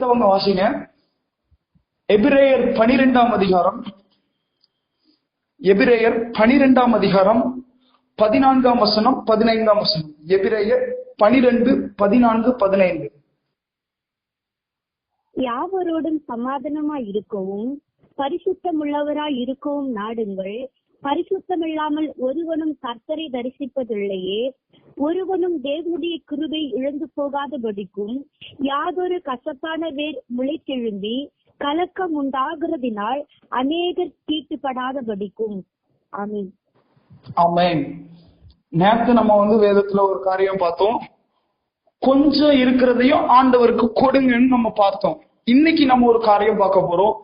எடுத்தவங்க வாசிங்க. எபிரேயர் 12ஆம் அதிகாரம், எபிரேயர் 12ஆம் அதிகாரம் 14ஆம் வசனம் 15ஆம் வசனம். எபிரேயர் 12, 14, 15. யாவரோடும் சமாதானமாய் இருக்கவும் பரிசுத்தமுள்ளவராய் இருக்கவும் நாடுங்கள். பரிசுத்தமில்லாமல் ஒருவனும் கர்த்தரை தரிசிப்பதில்லையே. ஒருவனும் தேவனுடைய கிருபை இழந்து போகாதபடிக்கும் யாதொரு கசப்பான வேர் முளைத்தெழும்பி கலக்கம் உண்டாகிறதினால் அநேகர் தீட்டுப்படாதபடிக்கும். ஆமென். ஆமென். நேத்து நம்ம வேதத்துல ஒரு காரியம் பார்த்தோம். கொஞ்சம் இருக்கிறதையும் ஆண்டவருக்கு கொடுங்கன்னு நம்ம பார்த்தோம். இன்னைக்கு நம்ம ஒரு காரியம் பார்க்க போறோம்.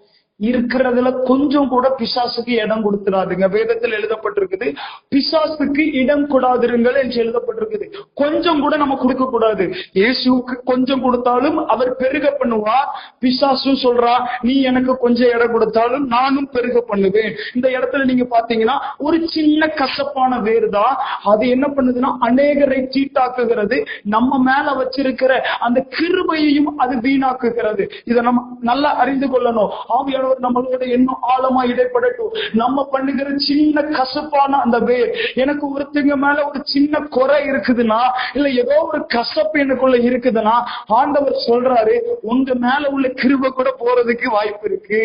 இருக்கிறதுல கொஞ்சம் கூட பிசாசுக்கு இடம் கொடுத்துடாதுங்க. வேதத்தில் எழுதப்பட்டிருக்குது, பிசாசுக்கு இடம் கொடாதிருங்கள் என்று எழுதப்பட்டிருக்குது. கொஞ்சம் கூட நம்ம கொடுக்க கூடாது. இயேசுக்கு கொஞ்சம் கொடுத்தாலும் அவர் பெருக பண்ணுவார். பிசாசும் சொல்றா, நீ எனக்கு கொஞ்சம் இடம் கொடுத்தாலும் நானும் பெருக பண்ணுவேன். இந்த இடத்துல நீங்க பாத்தீங்கன்னா ஒரு சின்ன கசப்பான வேறு தான். அது என்ன பண்ணுதுன்னா அநேகரை தீட்டாக்குகிறது. நம்ம மேல வச்சிருக்கிற அந்த கிருபையையும் அது வீணாக்குகிறது. இதை நம்ம நல்லா அறிந்து கொள்ளணும். ஆவியானவர் நம்மளோட இன்னும் ஆழமா இடைப்படட்டும். நம்ம பண்ணுகிற சின்ன கசப்பான அந்த வேர், எனக்கு ஒருத்தங்க மேல ஒரு சின்ன குறை இருக்குதுன்னா, இல்ல ஏதோ ஒரு கசப்பு எனக்குள்ள இருக்குதுன்னா, ஆண்டவர் சொல்றாரு, உங்க மேல உள்ள கிருபை கூட போறதுக்கு வாய்ப்பு இருக்கு.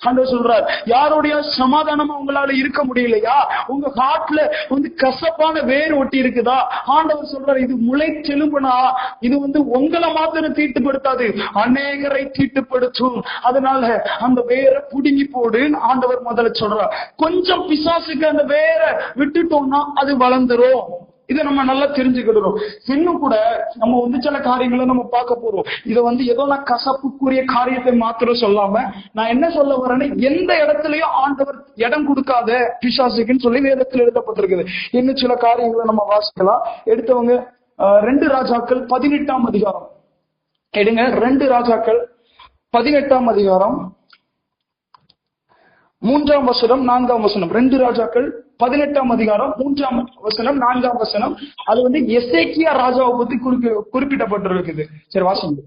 ஆண்டவர் சொல்றாரு, யாருடைய சமாதானமா உங்களால இருக்க முடியலையா? உங்க ஹார்ட்ல கசப்பான வேர் ஒட்டி இருக்குதா? ஆண்டவர் சொல்றாரு, இது முளை செலும்புனா இது உங்களை மாத்திரம் தீட்டுப்படுத்தாது, அநேகரை தீட்டுப்படுத்தும். அதனால அந்த வேரை புடுங்கி போடு ஆண்டவர் முதல்ல சொல்றார். கொஞ்சம் பிசாசுக்கு அந்த வேரை விட்டுட்டோம்னா அது வளர்ந்துரும். இதை நம்ம நல்லா தெரிஞ்சுக்கிடுறோம். இன்னும் கூட நம்ம சில காரியங்களை நம்ம பார்க்க போறோம். இதை ஏதோ நான் கசப்புக்குரிய காரியத்தை மாத்திரம் சொல்லாம, நான் என்ன சொல்ல வரேன்னு, எந்த இடத்துலயும் ஆண்டவர் இடம் கொடுக்காத பிசாசுக்குன்னு சொல்லி வேதத்தில் எழுதப்பட்டிருக்குது. இன்னும் சில காரியங்களை நம்ம வாசிக்கலாம். எடுத்தவங்க 2 ராஜாக்கள் 18ஆம் அதிகாரம் எடுங்க. 2 ராஜாக்கள் 18ஆம் அதிகாரம் 3ஆம் வசனம் 4ஆம் வசனம். 2 ராஜாக்கள் 18ஆம் அதிகாரம் 3ஆம் வசனம் 4ஆம் வசனம். அது எசேக்கியா ராஜாவை பத்தி குறிப்பிடப்பட்டிருக்குது. சரி வாசிங்க.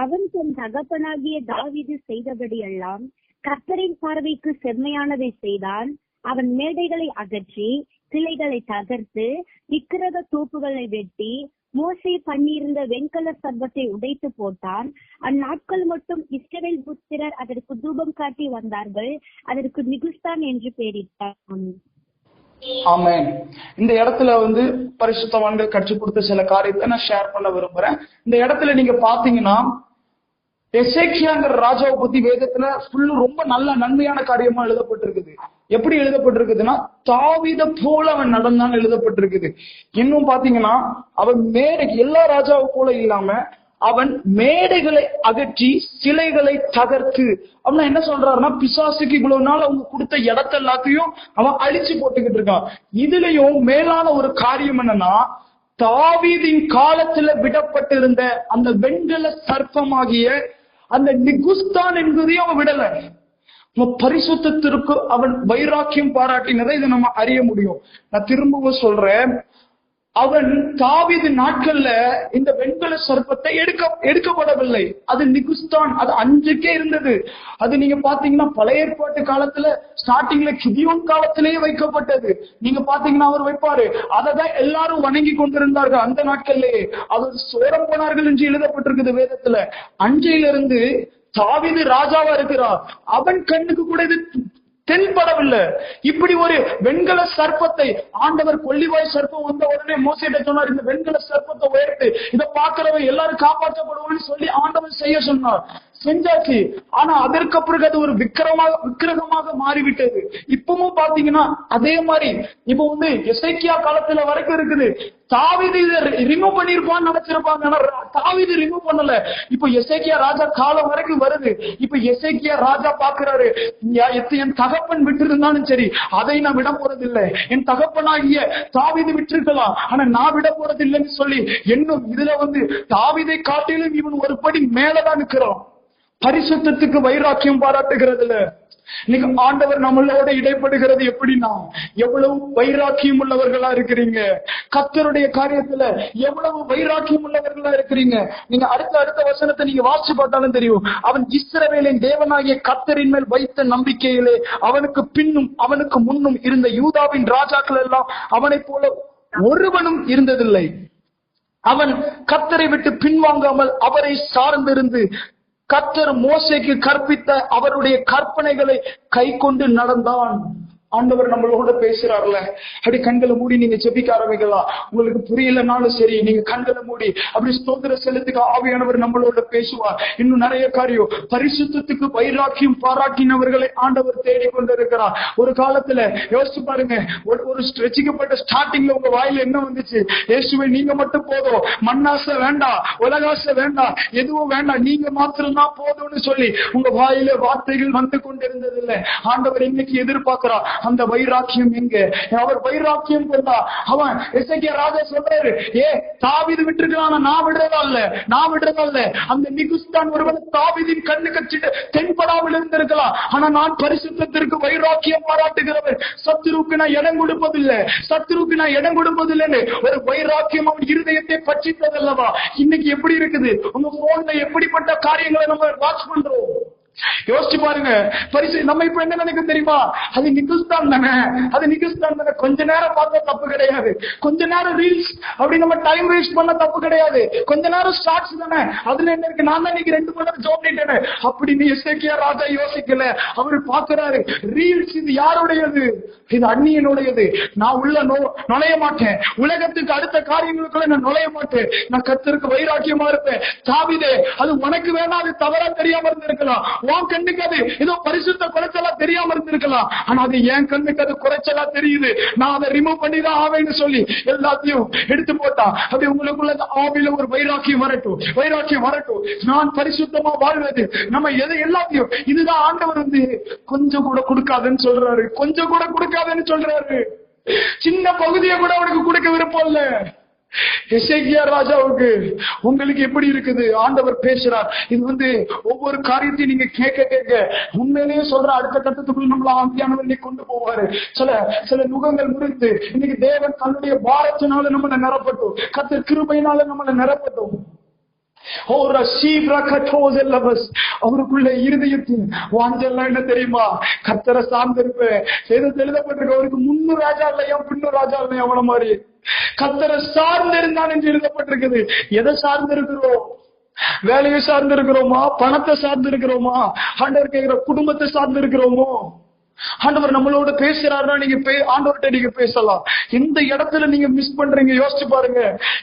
அவன் தன் தகப்பனாகிய தாவீது செய்தபடி எல்லாம் கர்த்தரின் பார்வைக்கு செம்மையானதை செய்தான். அவன் மேடைகளை அகற்றி சிலைகளை தகர்த்து விக்கிரக தூப்புகளை வெட்டி மோசே பண்ணியிருந்த வெண்கல சர்வத்தை உடைத்து போட்டான். அந்நாட்கள் மட்டும் இஸ்ரவேல் புத்திரர் அதற்கு தூபம் காட்டி வந்தார்கள். அதற்கு நிகுஸ்தான் என்று பெயரிட்டான். ஆமென். இந்த இடத்துல பரிசுத்தவான்கள் கற்றுக் கொடுத்த சில காரியத்தை நான் ஷேர் பண்ண விரும்புறேன். இந்த இடத்துல நீங்க பாத்தீங்கன்னா எசேக்கியாங்கிற ராஜாவை பத்தி வேதத்துல ரொம்ப நல்ல நன்மையான காரியமா எழுதப்பட்டிருக்குது. எப்படி எழுதப்பட்டிருக்குதுன்னா, தாவீத போல அவன் நடந்தான்னு எழுதப்பட்டிருக்குது. இன்னும் பாத்தீங்கன்னா அவன் எல்லா ராஜாவை போல இல்லாம அவன் மேடைகளை அகற்றி சிலைகளை தகர்த்து, அப்படின்னா என்ன சொல்றாருன்னா, பிசாசுக்கு இவ்வளவு நாள் அவங்க கொடுத்த இடத்த எல்லாத்தையும் அவன் அழிச்சு போட்டுக்கிட்டு இருக்கான். இதுலயும் மேலான ஒரு காரியம் என்னன்னா, தாவீதின் காலத்துல விடப்பட்டிருந்த அந்த வெண்கல சர்ப்பமாகிய அந்த நிகுஸ்தான் என்பதையும் அவன் விடல. பரிசுத்திற்கு அவன் வைராக்கியம் பாராட்டினதை இதை நம்ம அறிய முடியும். நான் திரும்பவும் சொல்றேன், அவன் தாவீது நாட்கள்ல இந்த வெண்கல சர்ப்பத்தை எடுக்கப்படவில்லை. அது நிகுஸ்தான், அது அன்றைக்கே இருந்தது. அது நீங்க பாத்தீங்கன்னா பழைய ஏற்பாட்டு காலத்துல ஸ்டார்டிங்ல கிதியோன் காலத்திலேயே வைக்கப்பட்டது. நீங்க பாத்தீங்கன்னா அவர் வைப்பாரு, அததான் எல்லாரும் வணங்கி கொண்டிருந்தார்கள் அந்த நாட்கள்லயே. அவர் சோரம் போனார்கள் என்று எழுதப்பட்டிருக்குது வேதத்துல. அன்றையிலிருந்து தாவீது ராஜாவா இருக்கிறார், அவன் கண்ணுக்கு கூட இது தென்படவில்லை. இப்படி ஒரு வெண்கல சர்ப்பத்தை ஆண்டவர், கொள்ளிவாய் சர்ப்பம் வந்த உடனே மோசேட்ட சொன்னார், இந்த வெண்கல சர்ப்பத்தை உயர்த்து, இதை பார்க்கிறவன் எல்லாரும் காப்பாற்றப்படுவான்னு சொல்லி ஆண்டவர் செய்ய சொன்னார். செஞ்சாச்சு. ஆனா அதற்கு பிறகு அது ஒரு விக்கிரகமாக மாறிவிட்டது. இப்பவும் பாத்தீங்கன்னா அதே மாதிரி இப்ப எசேக்கியா காலத்துல வரைக்கும் இருக்குது. தாவீது ரிமூவ் பண்ணிருப்பான்னு நினைச்சிருப்பாங்க, தாவீது ரிமூவ் பண்ணல. இப்ப எசேக்கியா ராஜா காலம் வரைக்கும் வருது. இப்ப எசேக்கியா ராஜா பாக்குறாரு, என் தகப்பன் விட்டு இருந்தாலும் சரி, அதை நான் விட போறதில்லை. என் தகப்பனாகிய தாவீது விட்டிருக்கலாம், ஆனா நான் விட போறதில்லைன்னு சொல்லி இன்னும் இதுல தாவீதை காட்டிலும் இவன் ஒரு படி மேலதான் நிற்கிறான். பரிசுத்தத்துக்கு வைராக்கியம் பாராட்டுகிறதுல இன்னைக்கு ஆண்டவர் நம்மளோட இடைப்படுகிறது எப்படின்னா, எவ்வளவு வைராக்கியம் உள்ளவர்களா இருக்கிறீங்க, கர்த்தருடைய காரியத்துல எவ்வளவு வைராக்கியம் உள்ளவர்களா இருக்கிறீங்க. நீங்க அடுத்த வசனத்தை நீங்க வாசிச்சு பார்த்தாலும் தெரியும். அவன் இஸ்ரவேலின் தேவனாகிய கர்த்தரின் மேல் வைத்த நம்பிக்கையிலே அவனுக்கு பின்னும் அவனுக்கு முன்னும் இருந்த யூதாவின் ராஜாக்கள் எல்லாம் அவனை போல ஒருவனும் இருந்ததில்லை. அவன் கர்த்தரை விட்டு பின்வாங்காமல் அவரை சார்ந்திருந்து கர்த்தர் மோசேக்கு கற்பித்த அவருடைய கற்பனைகளை கை கொண்டு நடந்தான். ஆண்டவர் நம்மளோட பேசுறாருல, அப்படி கண்களை மூடி நீங்க ஜெபிக்க ஆரம்பிக்கலாம். உங்களுக்கு புரியலனாலும் சரி, நீங்க கண்களை மூடி அப்படி ஸ்தோத்திர செலுத்துக்க ஆவியானவர் நம்மளோட பேசுவார். இன்னும் நிறைய காரியம். பரிசுத்தத்துக்கு வைராக்கியம் பாராட்டினவர்களை ஆண்டவர் தேடி கொண்டிருக்கிறார். ஒரு காலத்துல யோசிச்சு பாருங்க, ஒரு ரட்சிக்கப்பட்ட ஸ்டார்டிங்ல உங்க வாயில என்ன வந்துச்சு? இயேசுவே நீங்க மட்டும் போதும், மண்ணாசை வேண்டாம், உலகாசை வேண்டாம், எதுவும் வேண்டாம், நீங்க மாத்திரம் தான் போதும்னு சொல்லி உங்க வாயில வார்த்தைகள் வந்து கொண்டிருந்ததில்லை. ஆண்டவர் இன்னைக்கு எதிர்பார்க்கிறார் அந்த வைராக்கியம். எங்க அவர் வைராக்கியம் கொண்டா? அவன் எசேக்கியா ராஜா சொல்றாரு, தாவீது விட்டுருக்கான், நான் விடுறதா இல்ல. அந்த நிகுஸ்தான் ஒருவன் தாவீதின் கண்ணு கட்சிட்டு தென்படாமல் இருந்திருக்கலாம். ஆனா நான் பரிசுத்தத்திற்கு வைராக்கியம் பாராட்டுகிறவர், சத்துருக்கு நான் இடம் கொடுப்பதில்லைன்னு ஒரு வைராக்கியம் அவன் இருதயத்தை பற்றித்ததல்லவா? இன்னைக்கு எப்படி இருக்குது உங்க போன்ல? எப்படிப்பட்ட காரியங்களை நம்ம வாட்ச் பண்றோம்? யோசிச்சு பாருங்க. நம்ம இப்ப என்ன நினைக்கும் தெரியுமா? அது நிகுஸ்தான் தானே. கொஞ்ச நேரம் பார்த்தா தப்பு கிடையாது, கொஞ்ச நேரம் ரீல்ஸ் அப்படி நம்ம டைம் வேஸ்ட் பண்ண தப்பு கிடையாது, கொஞ்ச நேரம் ஷார்ட்ஸ் தானே, அதுல என்ன இருக்கு? நான் தான் இன்னைக்கு 2 மணி நேரம் ஜோம் பண்ணிட்டேன் அப்படின்னு எசேக்கியா ராஜா யோசிக்கல. அவரு பாக்குறாரு, ரீல்ஸ் இது யாருடையது? இது அந்நியனுடையது. நான் உள்ள நுழைய மாட்டேன், உலகத்துக்கு அடுத்த காரியங்களுக்குள்ள நான் நுழைய மாட்டேன், நான் கர்த்தருக்கு வைராக்கியமா இருப்பேன். தாவீதே, அது உனக்கு வேணா அது தவறா தெரியாம இருந்திருக்கலாம், உன் கண்ணுக்கு அது ஏதோ பரிசுத்த குறைச்சலா தெரியாம இருந்திருக்கலாம், ஆனா அது என் கண்ணுக்கு அது குறைச்சலா தெரியுது, நான் அதை ரிமூவ் பண்ணிதான் ஆவேன்னு சொல்லி எல்லாத்தையும் எடுத்து போட்டா. அப்படி உங்களுக்குள்ள ஆவியில ஒரு வைராக்கியம் வரட்டும். நான் பரிசுத்தமா வாழ்வது, நம்ம எதை எல்லாத்தையும், இதுதான் ஆண்டவர் வந்து கொஞ்சம் கூட கொடுக்காதுன்னு சொல்றாரு. சின்ன பகுதியை கூட அவனுக்கு கொடுக்க விருப்பம் இல்ல. எசேக்கியா ராஜாவுக்கு உங்களுக்கு எப்படி இருக்குது? ஆண்டவர் பேசுறார். இது வந்து ஒவ்வொரு காரியத்தையும் நீங்க கேட்க உண்மையிலேயே சொல்ற அடுத்த கட்டத்துக்குள்ள நம்மள ஆவியானவர் கொண்டு போவாரு. சில நுகங்கள் முறித்து இன்னைக்கு தேவன் தன்னுடைய பாரத்தினால நம்மளை நிரப்பட்டும், கர்த்தர் கிருபையினால நம்மளை நிரப்பட்டும். அவருக்குள்ள இருதயத்தின் வாஞ்செல்லாம் என்ன தெரியுமா? கர்த்தரை சார்ந்திருப்பேன். எழுதப்பட்டிருக்க அவருக்கு முன்னு ராஜா இல்லையா பின்னு ராஜா இல்லையா அவன மாதிரி கர்த்தரை சார்ந்திருந்தான் என்று எழுதப்பட்டிருக்குது. எதை சார்ந்திருக்கிறோம்? வேலையை சார்ந்திருக்கிறோமா? பணத்தை சார்ந்திருக்கிறோமா? ஆண்டவர் கேட்கிற குடும்பத்தை சார்ந்திருக்கிறோமோ? ஆண்டவர் நம்மளோட பேசுறாருன்னா நீங்க ஆண்டவர்கிட்ட நீங்க பேசலாம். எந்த இடத்துல நீங்க மிஸ் பண்றீங்க யோசிச்சு பாருங்க.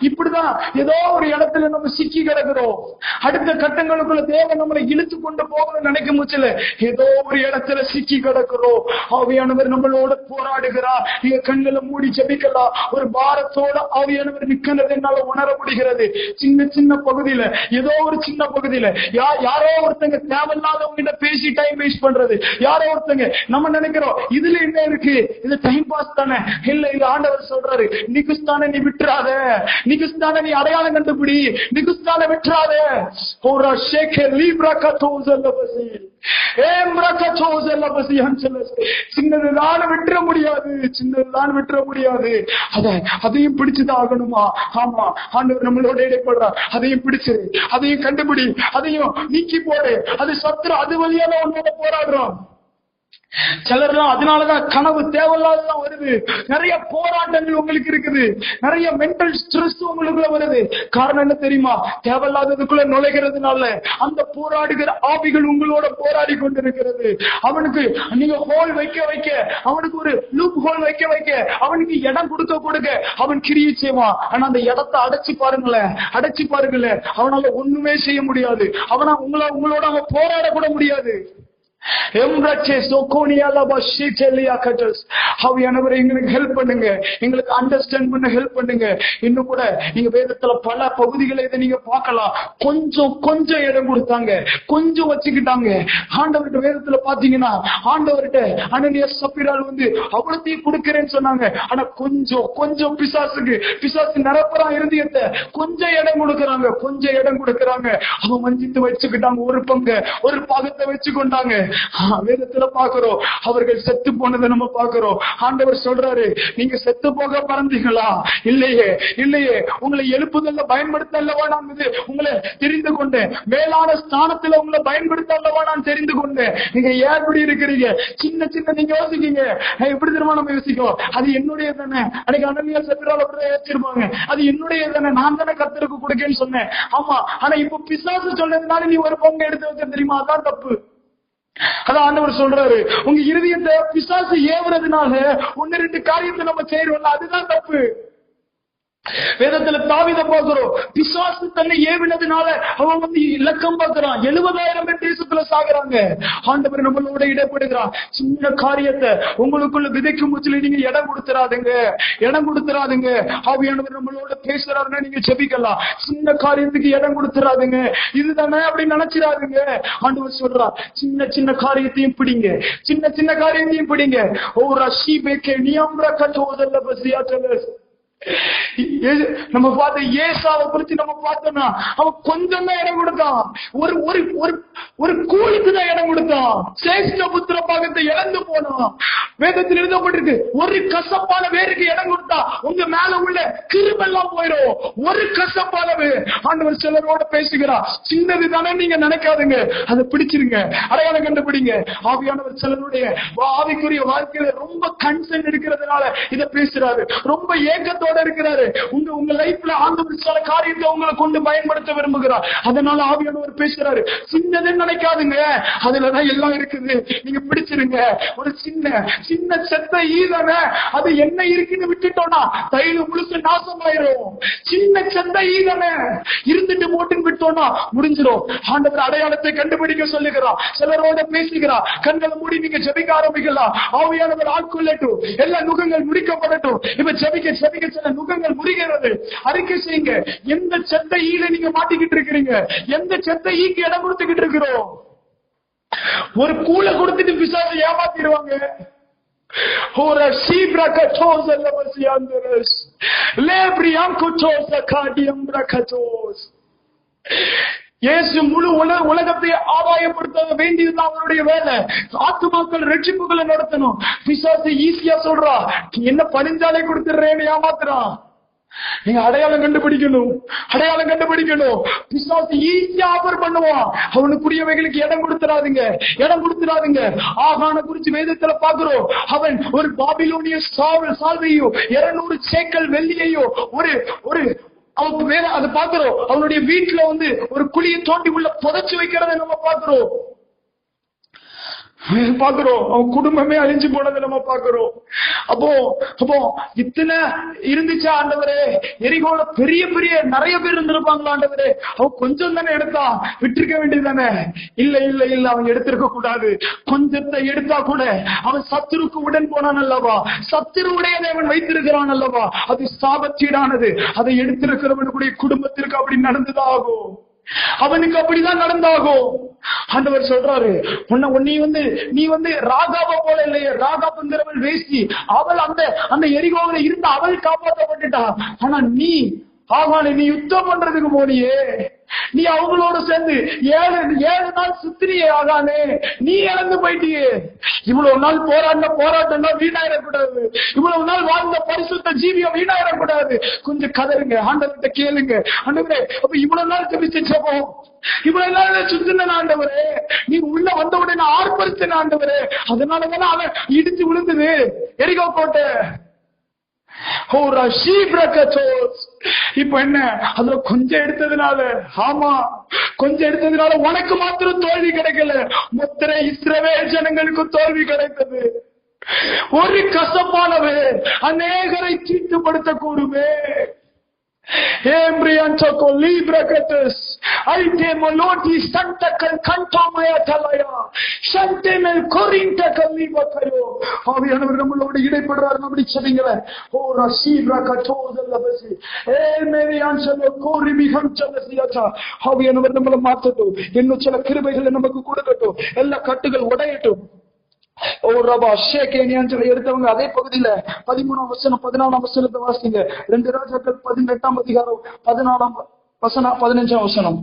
இப்படிதான் ஏதோ ஒரு இடத்துல நம்ம சிக்கி கிடக்கிறோம். அடுத்த கட்டங்களுக்குள்ள தேவன் நம்மளை இழுத்து கொண்டு போகணும்னு நினைக்கும் போச்சுல ஏதோ ஒரு இடத்துல சிக்கி கிடக்கிறோம். ஆவியானவர் நம்மளோட போராடுகிறார். நீங்க கண்களை மூடி ஜெபிக்கலாம். ஒரு பாரத்தோட ஆவியானவர் நிக்கிறது என்னால உணர முடிகிறது. சின்ன பகுதியில, ஏதோ ஒரு சின்ன பகுதியில யாரோ ஒருத்தங்க தேவையில்லாதவங்க பேசி டைம் வேஸ்ட் பண்றது. யாரோ ஒருத்தங்க நம்ம நினைக்கிறோம் இதுல என்ன இருக்கு, இது டைம் பாஸ் தானே. இல்ல, இது ஆண்டவர் சொல்றாரு, நிகுஸ்தானை நீ விட்டுறாத, நிகுஸ்தானை நீ அடையாளம் கண்டுபிடி, நிகுஸ்தானை விட்டுறாத. சின்னதுதான் விட்டுற முடியாது, அதையும் பிடிச்சுதான் ஆகணுமா? ஆமா, ஆண்டவர் நம்மளோட இடைப்படுறார். அதையும் பிடிச்சிரு, அதையும் கண்டுபிடி, அதையும் நீக்கி போடு. அது சத்துரு, அது வழியால உன்னோட போராடுறோம். சிலர்லாம் அதனாலதான் கனவு தேவையில்லாததான் வருது. நிறைய போராட்டங்கள் உங்களுக்கு இருக்குது, நிறைய மென்டல் ஸ்ட்ரெஸ் உங்களுக்குள்ள வருது. காரணம் என்ன தெரியுமா? தேவையில்லாததுக்குள்ள நுழைகிறதுனால அந்த போராடுகிற ஆவிகள் உங்களோட போராடி கொண்டிருக்கிறது. அவனுக்கு நீங்க ஹோல் வைக்க அவனுக்கு ஒரு லூப் ஹோல் வைக்க அவனுக்கு இடம் கொடுக்க அவன் கிரியை செய்வான். ஆனா அந்த இடத்தை அடைச்சு பாருங்களேன், அவனால ஒண்ணுமே செய்ய முடியாது. உங்களோட அவன் போராட கூட முடியாது. ஆவியானவரே எங்களுக்கு ஹெல்ப் பண்ணுங்க, எங்களுக்கு அண்டர்ஸ்டாண்ட் பண்ண ஹெல்ப் பண்ணுங்க. இன்னும் கூட நீங்க வேதத்துல பல பகுதிகளை இதை நீங்க பார்க்கலாம். கொஞ்சம் கொஞ்சம் இடம் கொடுத்தாங்க, கொஞ்சம் வச்சுக்கிட்டாங்க. ஆண்டவர்கிட்ட வேதத்துல பாத்தீங்கன்னா ஆண்டவர்கிட்ட அனனியாஸ் சப்பீரால் வந்து அவ்வளத்தையும் கொடுக்கிறேன்னு சொன்னாங்க. ஆனா கொஞ்சம் கொஞ்சம் பிசாசு நிரப்புறா இருதயத்தை, கொஞ்சம் இடம் கொடுக்கறாங்க, கொஞ்சம் இடம் கொடுக்கறாங்க. அவன் வஞ்சித்து வச்சுக்கிட்டாங்க, ஒரு பங்கு ஒரு பாகத்தை வச்சு கொண்டாங்க. வேதத்துல பாக்குறோம் அவர்கள் செத்து போனதை நம்ம பாக்குறோம். ஆண்டவர் சொல்றாரு, நீங்க செத்து போக பறந்தீங்களா? இல்லையே, இல்லையே. உங்களை எழுப்புதல்ல பயன்படுத்த அல்லவா நான் உங்களை தெரிந்து கொண்டேன், மேலான ஸ்தானத்துல உங்களை பயன்படுத்த அல்லவா நான் தெரிந்து கொண்டேன். நீங்க ஏன் இப்படி இருக்கிறீங்க? சின்ன சின்ன நீங்க யோசிக்கீங்க, எப்படி தெரியுமா நம்ம யோசிக்கும், அது என்னுடைய தானே. அன்னைக்கு அனனியாஸ் சப்பீரால் அப்படிதான் யோசிச்சிருப்பாங்க, அது என்னுடைய தானே, நான் தானே கர்த்தருக்கு கொடுக்கேன்னு சொன்னேன். ஆமா, ஆனா இப்ப பிசாசு சொன்னதுனால நீ ஒரு பங்கு எடுத்து வச்ச தெரியுமா, அதான் தப்பு. அதான் ஆண்டவர் சொல்றாரு, உங்க இருதயத்தை பிசாசு ஏவுறதுனால ஒன்னு ரெண்டு காரியத்தை நம்ம செய்யறோம்ல, அதுதான் தப்பு. வேதத்துல தாவீத பார்க்கிறோம், பிசாசு தன்னை ஏவினதுனால அவன் வந்து இலக்கம் பார்க்கிறான். 70,000 பேர் தேசத்துல சாகுறாங்க. ஆண்டவர் நம்மளோட இடப்படுகிறான். சின்ன காரியத்தை உங்களுக்குள்ள விதைக்கும் முச்சில நீங்க இடம் கொடுத்துறாதுங்க, இடம் கொடுத்துறாதுங்க. ஆவியானவர் நம்மளோட பேசுறாருன்னா நீங்க ஜெபிக்கலாம். சின்ன காரியத்துக்கு இடம் கொடுத்துறாதுங்க, இதுதானே அப்படின்னு நினைச்சிடாதுங்க. ஆண்டவர் சொல்றா, சின்ன சின்ன காரியத்தையும் பிடிங்க, சின்ன சின்ன காரியத்தையும் பிடிங்க. ஒரு ரஷி பேக்கே நியம்ர கட்டோதல்ல பசியாச்சல. நம்ம பார்த்த ஏசாவை குறிச்சு நம்ம பார்த்தோம்னா அவன் கொஞ்சம் தான் இடம் கொடுத்தான், ஒரு ஒரு ஒரு கூலிக்கு தான் இடம் கொடுத்தான். சேஷ்ட புத்திர பாகத்தை இழந்து போனான். வேதத்தில் எழுதப்பட்டிருக்கு, ஒரு கசப்பான வேருக்கு இடம் கொடுத்தா உங்க மேல உள்ள கிருபெல்லாம் போயிடும். ஒரு கசப்பான வேர். ஆண்டவர் சிலரோட பேசுகிறார், சின்னது தானே நீங்க நினைக்காதுங்க, அதை பிடிச்சிருங்க, அடையாளம் கண்டுபிடிங்க. ஆவியானவர் சிலருடைய ஆவிக்குரிய வாழ்க்கையில ரொம்ப கன்சர்ன் இருக்கிறதுனால இதை பேசுறாரு, ரொம்ப ஏக்கத்தோட இருக்கிறாரு. உங்க லைஃப்ல ஆண்டவர் சில காரியத்தை உங்களை கொண்டு பயன்படுத்த விரும்புகிறார். அதனால ஆவியானவர் பேசுறாரு, சின்னதுன்னு நினைக்காதுங்க, அதுலதான் எல்லாம் இருக்குது, நீங்க பிடிச்சிருங்க. ஒரு சின்ன சின்ன செத்த ஈரன அது என்ன இருக்குன்னு விட்டுட்டோம்னா தைலம் முழுசு நாசமாயிரும். சின்ன செத்த ஈரன இருந்துட்டு போட்டுன்னு விட்டோம்னா முடிஞ்சிடும். ஆண்டவர் அடையாளத்தை கண்டுபிடிக்க சொல்லுகிறார், சிலரோட பேசுகிறார். கண்களை மூடி நீங்க ஜெபிக்க ஆரம்பிக்கலாம். ஆவியானவர் ஆட்கொள்ளட்டும், எல்லா நுகங்கள் முடிக்கப்படட்டும். இப்ப ஜெபிக்க ஜெபிக்க சில நுகங்கள் முறிகிறது. அறிக்கை செய்யுங்க, எந்த செத்த ஈல நீங்க மாட்டிக்கிட்டு இருக்கிறீங்க, எந்த செத்த ஈக்கு இடம் கொடுத்துக்கிட்டு இருக்கிறோம். ஒரு கூலை கொடுத்துட்டு பிசாசை ஏமாத்திடுவாங்க. ஒரு சீப்ரா கட்டோஸ் அல்ல பசியாந்தரஸ் லேப்ரியாம் கட்டோஸ் காடியம் ரகட்டோஸ். இயேசு முழு உலகத்தை ஆதாயப்படுத்த வேண்டியதுதான் அவருடைய வேலை. ஆத்துமாக்கள் ரட்சிப்புகளை நடத்தணும். பிசாசு ஈஸியா சொல்றா, என்ன பரிஞ்சாலை கொடுத்துடுறேன்னு ஏமாத்துறான். நீங்க அடையாளம் கண்டுபிடிக்கணும், அடையாளம் கண்டுபிடிக்கணும். பிசாசு ஈஸியா ஆஃபர் பண்ணுவான். அவனுக்குரியவைகளுக்கு இடம் கொடுத்துறாதுங்க, இடம் கொடுத்துறாதுங்க. ஆகான குறிச்சு வேதத்துல பாக்குறோம், அவன் ஒரு பாபிலோனிய சால்வையோ 200 சேக்கல் வெள்ளியையோ ஒரு ஒரு அவனுக்கு வேற அதை பாக்குறோம். அவனுடைய வீட்டுல வந்து ஒரு குழியை தோண்டி உள்ள புதைச்சு வைக்கிறத நம்ம பாக்குறோம். அவன் குடும்பமே அழிஞ்சு போனதை நம்ம பாக்குறோம். அப்போ இத்தனை இருந்துச்சா ஆண்டவரே? எரிகோல பெரிய பெரிய நிறைய பேர் இருந்திருப்பாங்களா ஆண்டவரே? அவன் கொஞ்சம் தானே எடுத்தான், விட்டுருக்க வேண்டியதானே? இல்ல இல்ல இல்ல, அவன் எடுத்திருக்க கூடாது. கொஞ்சத்தை எடுத்தா கூட அவன் சத்துருக்கு உடன் போனான் அல்லவா? சத்துருவுடையதை அவன் வைத்திருக்கிறான் அல்லவா? அது சாபச்சீடானது. அதை எடுத்திருக்கிறவனுடைய குடும்பத்திற்கு அப்படி நடந்துதான் ஆகும், அவனுக்கு அப்படிதான் நடந்தாகும். ஆண்டவர் சொல்றாரு, நீ வந்து ராகாவை போல இல்லையே. ராகாபுங்கிறவள் வேசி, அவள் அந்த எரிகோவில இருந்து அவள் காப்பாற்றப்பட்டுட்டா. ஆனா நீ யுத்தம் பண்றதுக்கு போனியே, நீ அவங்களோட சேர்ந்து 7 நாள் சுத்திரியே ஆகானே, நீ இழந்து போயிட்டியே. இவ்வளவு நாள் போராட்டம் வீணாயிடக்கூடாது. இவ்வளவு நாள் வாழ்ந்த பரிசுத்த ஜீவியம் வீணாயிடக்கூடாது. கொஞ்சம் கதருங்க, ஆண்டவர்கிட்ட கேளுங்க. ஆண்டவரே, அப்ப இவ்வளவு நாள் ஜெபிச்சப்போ, இவ்வளவு நாள் சுத்தின ஆண்டவரே, நீ உள்ள வந்த உடனே ஆர்ப்பரிச்சன ஆண்டவரே, அதனாலதானே அவன் இடிச்சு விழுந்தது எரிகோ கோட்டை. இப்ப என்ன, அதுல கொஞ்சம் எடுத்ததுனால, ஆமா கொஞ்சம் எடுத்ததுனால உனக்கு மாத்திரம் தோல்வி கிடைக்கல, மொத்த இஸ்ரவேல் ஜனங்களுக்கு தோல்வி கிடைத்தது. ஒரு கசப்பானவே அநேகரை தீட்டுப்படுத்த கூடுமே. அல்டே மலோடி சண்டக்கல் கண்டாமய தலயா சண்டேமல் கொரிந்த கல்லிவத்தையோ. ஆவியானவர் நம்மளோட இடைப்படுறாரு. அப்படி சொல்லுங்களேன். ஓ ரசீப்ரா கட்டோதல்ல பசி ஏ மேரி ஆன்சலோ கோரி மிகம் சலசியாச்சா. ஆவியானவர் நம்மளை மாற்றட்டும். இன்னும் சில கிருபைகளை நமக்கு கொடுக்கட்டும். எல்லா கட்டுகள் உடையட்டும். ஓ ரபா ஷேகேனியான்னு எடுத்தவங்க அதே பகுதியில 13ஆம் வசனம் 14ஆம் வசனத்தை வாசிங்க. 2 ராஜாக்கள் 18ஆம் அதிகாரம் 14ஆம் வசனம் 15ஆம் வசனம்.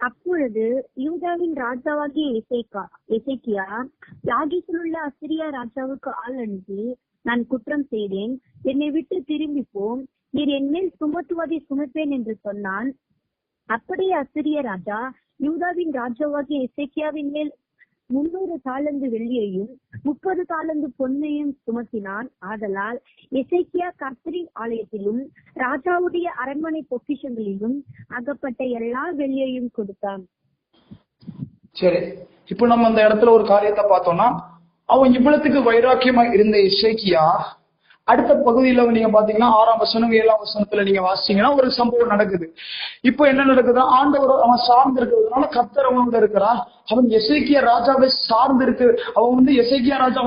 அப்பொழுது யூதாவின் ராஜாவாகிய எசேக்கியா யாகீசில் உள்ள அசிரியா ராஜாவுக்கு ஆள் அனுப்பி, நான் குற்றம் செய்தேன், என்னை விட்டு திரும்பி போம், நீர் என் மேல் சுமத்துவதை சுமப்பேன் என்று சொன்னான். அப்படியே அசிரிய ராஜா யூதாவின் ராஜாவாகிய எசேக்கியாவின் மேல் 300 தாலந்து வெள்ளியையும் 30 தாலந்து பொன்னையும் சுமத்தினான். ஆதலால் எசேக்கியா கர்த்தரின் ஆலயத்திலும் ராஜாவுடைய அரண்மனை பொக்கிஷங்களிலும் அகப்பட்ட எல்லா வெள்ளியையும் கொடுத்தான். சரி, இப்ப நம்ம அந்த இடத்துல ஒரு காரியத்தை பார்த்தோம்னா, அவன் இவ்வளவுக்கு வைராக்கியமா இருந்த எசேக்கியா அடுத்த பகுதியில நீங்க பாத்தீங்கன்னா 6ஆம் வசனம் 7ஆம் வசனத்துல நீங்க வாசிச்சீங்கன்னா ஒரு சம்பவம் நடக்குது. இப்போ என்ன நடக்குது? ஆண்டவர் அவன் சார்ந்து இருக்கிறதுனால கர்த்தர் அவனோட இருக்கிறான். அவன் எசேக்கியா ராஜாவை சார்ந்து இருக்கு. அவன் எசேக்கியா ராஜா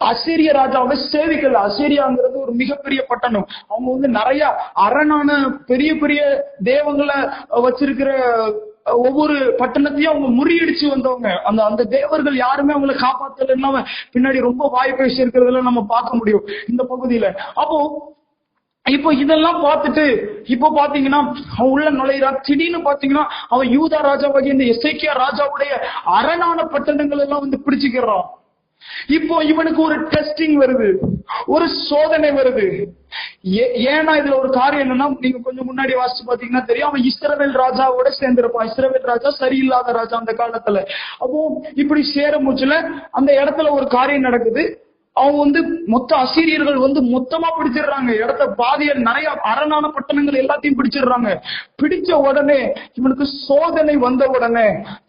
அசீரிய ராஜாவை சேவிக்கல. அசீரியாங்கிறது ஒரு மிகப்பெரிய பட்டணம். அவங்க நிறைய அரணான பெரிய பெரிய தேவங்களை வச்சிருக்கிற ஒவ்வொரு பட்டணத்தையும் அவங்க முறியடிச்சு வந்தவங்க. அந்த தேவர்கள் யாருமே அவங்களை காப்பாத்தல. பின்னாடி ரொம்ப வாய் பேசி இருக்கிறதுல நம்ம பார்க்க முடியும் இந்த பகுதியில. அப்போ இப்போ இதெல்லாம் பார்த்துட்டு இப்போ பாத்தீங்கன்னா அவன் உள்ள நுழையிறான். திடீர்னு பாத்தீங்கன்னா அவன் யூதா ராஜாவாகிய இந்த எசேக்கியா ராஜாவுடைய அரணான பட்டணங்கள் எல்லாம் பிடிச்சுக்கிறான். இப்போ இவனுக்கு ஒரு டெஸ்டிங் வருது, ஒரு சோதனை வருது. ஏன்னா இதுல ஒரு காரியம் என்னன்னா, நீங்க கொஞ்சம் முன்னாடி வாசிச்சு பாத்தீங்கன்னா தெரியும், அவன் இஸ்ரவேல் ராஜாவோட சேர்ந்திருப்பான். இஸ்ரவேல் ராஜா சரியில்லாத ராஜா அந்த காலத்துல. அப்போ இப்படி சேர மூச்சுல அந்த இடத்துல ஒரு காரியம் நடக்குது. அவங்க மொத்த அசீரியர்கள் மொத்தமா பிடிச்சிடுறாங்க இடத்த. பாதிய நிறைய அரணான பட்டணங்கள் எல்லாத்தையும் பிடிச்சிடுறாங்க. பிடிச்ச உடனே இவனுக்கு சோதனை வந்த உடனே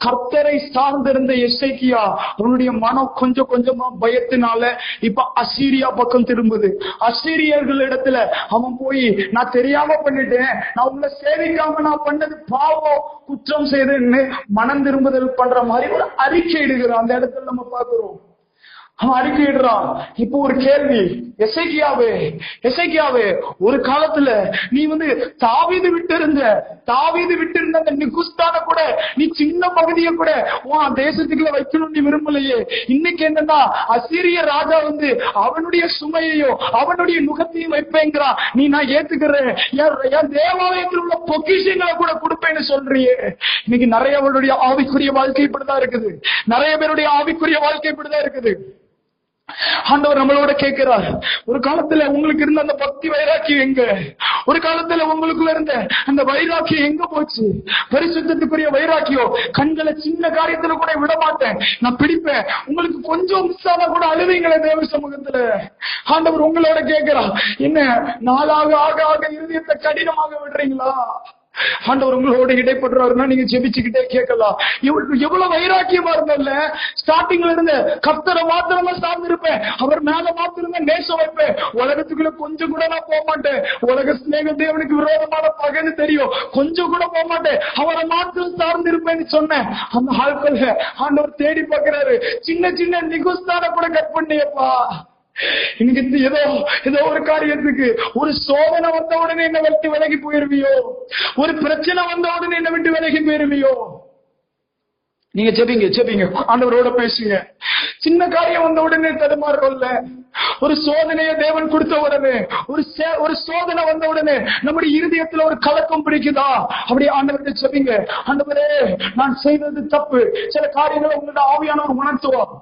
கர்த்தரை சார்ந்திருந்த எசேக்கியா அவனுடைய மனம் கொஞ்சம் கொஞ்சமா பயத்தினால இப்ப அசீரியா பக்கம் திரும்புது. அசீரியர்கள் இடத்துல அவன் போய், நான் தெரியாம பண்ணிட்டேன், நான் உங்களை சேவிக்காம நான் பண்ணது பாவம், குற்றம் செய்தேன்னு மனம் திரும்புதல் பண்ற மாதிரி ஒரு அறிக்கை இடுகிறான். அந்த இடத்துல நம்ம பாக்குறோம். அவன் அறிக்கையிடுறான். இப்போ ஒரு கேள்வி, எசேக்கியாவே ஒரு காலத்துல நீ தாவீது விட்டு இருந்த அந்த நிகுஸ்தான கூட நீ சின்ன பகுதியை கூட உன் தேசத்துக்குள்ள வைக்கணும்னு நீ விரும்பலையே. இன்னைக்கு என்னன்னா அசீரிய ராஜா அவனுடைய சுமையையோ அவனுடைய நுகத்தையும் வைப்பேங்கிறான். நீ நான் ஏத்துக்கிறேன், என் தேவாலயத்தில் உள்ள பொக்கிஷங்களை கூட கொடுப்பேன்னு சொல்றியே. இன்னைக்கு நிறைய அவருடைய ஆவிக்குரிய வாழ்க்கை இப்படிதான் இருக்குது. நிறைய பேருடைய ஆவிக்குரிய வாழ்க்கை இப்படிதான் இருக்குது. ஆண்டவர் நம்மளோட கேட்கிறார், ஒரு காலத்துல உங்களுக்கு இருந்த அந்த பக்தி வைராக்கியம் எங்க? ஒரு காலத்துல உங்களுக்குள்ள இருந்த அந்த வைராக்கியம் எங்க போச்சு? பரிசுத்தத்துக்குரிய வைராக்கியம். கண்களை சின்ன காரியத்துல கூட விட மாட்டேன், நான் பிடிப்பேன். உங்களுக்கு கொஞ்சம் மிஸ் ஆனா கூட அழுவீங்களே தேவ சமூகத்துல. ஆண்டவர் உங்களோட கேட்கிறார், என்ன நாளாக ஆக ஆக இருதயத்தை கடினமாக விடுறீங்களா? ஆண்டவர் உங்களோட இடைப்படுறாருன்னா நீங்க ஜெபிச்சுக்கிட்டே கேட்கலாம். எவ்வளவு வைராக்கியமா இருந்தல்ல. ஸ்டார்டிங்ல இருந்த கர்த்தரை மாத்திரமா சார்ந்து இருப்பேன், அவர் மேல மாத்திரமே நேசம் வைப்பேன், உலகத்துக்குள்ள கொஞ்சம் கூட நான் போக மாட்டேன், உலக சிநேக தேவனுக்கு விரோதமான பகைன்னு தெரியும், கொஞ்சம் கூட போக மாட்டேன், அவரை மாத்திரம் சார்ந்து இருப்பேன்னு சொன்னேன். அந்த ஆட்கள் ஆண்டவர் தேடி பார்க்கிறாரு. சின்ன சின்ன நிகுஸ்தான கூட கட் பண்ணியப்பா. இன்னைக்கு ஏதோ ஒரு காரியத்துக்கு ஒரு சோதனை வந்த உடனே என்ன விட்டு விலகி போயிருவியோ, ஒரு பிரச்சனை வந்த உடனே என்ன விட்டு விலகி போயிருவியோ. நீங்க ஜெபிங்க, ஆண்டவரோட பேசுங்க. சின்ன காரியம் வந்த உடனே தடுமாறல. ஒரு சோதனையை தேவன் கொடுத்த உடனே, ஒரு சோதனை வந்த உடனே நம்முடைய இருதயத்துல ஒரு கலக்கம் பிடிக்குதா? அப்படி ஆண்டவர்கிட்ட ஜெபிங்க. ஆண்டவரே, நான் செய்தது தப்பு. சில காரியங்களை உங்களோட ஆவியானவர் உணர்த்துவார்.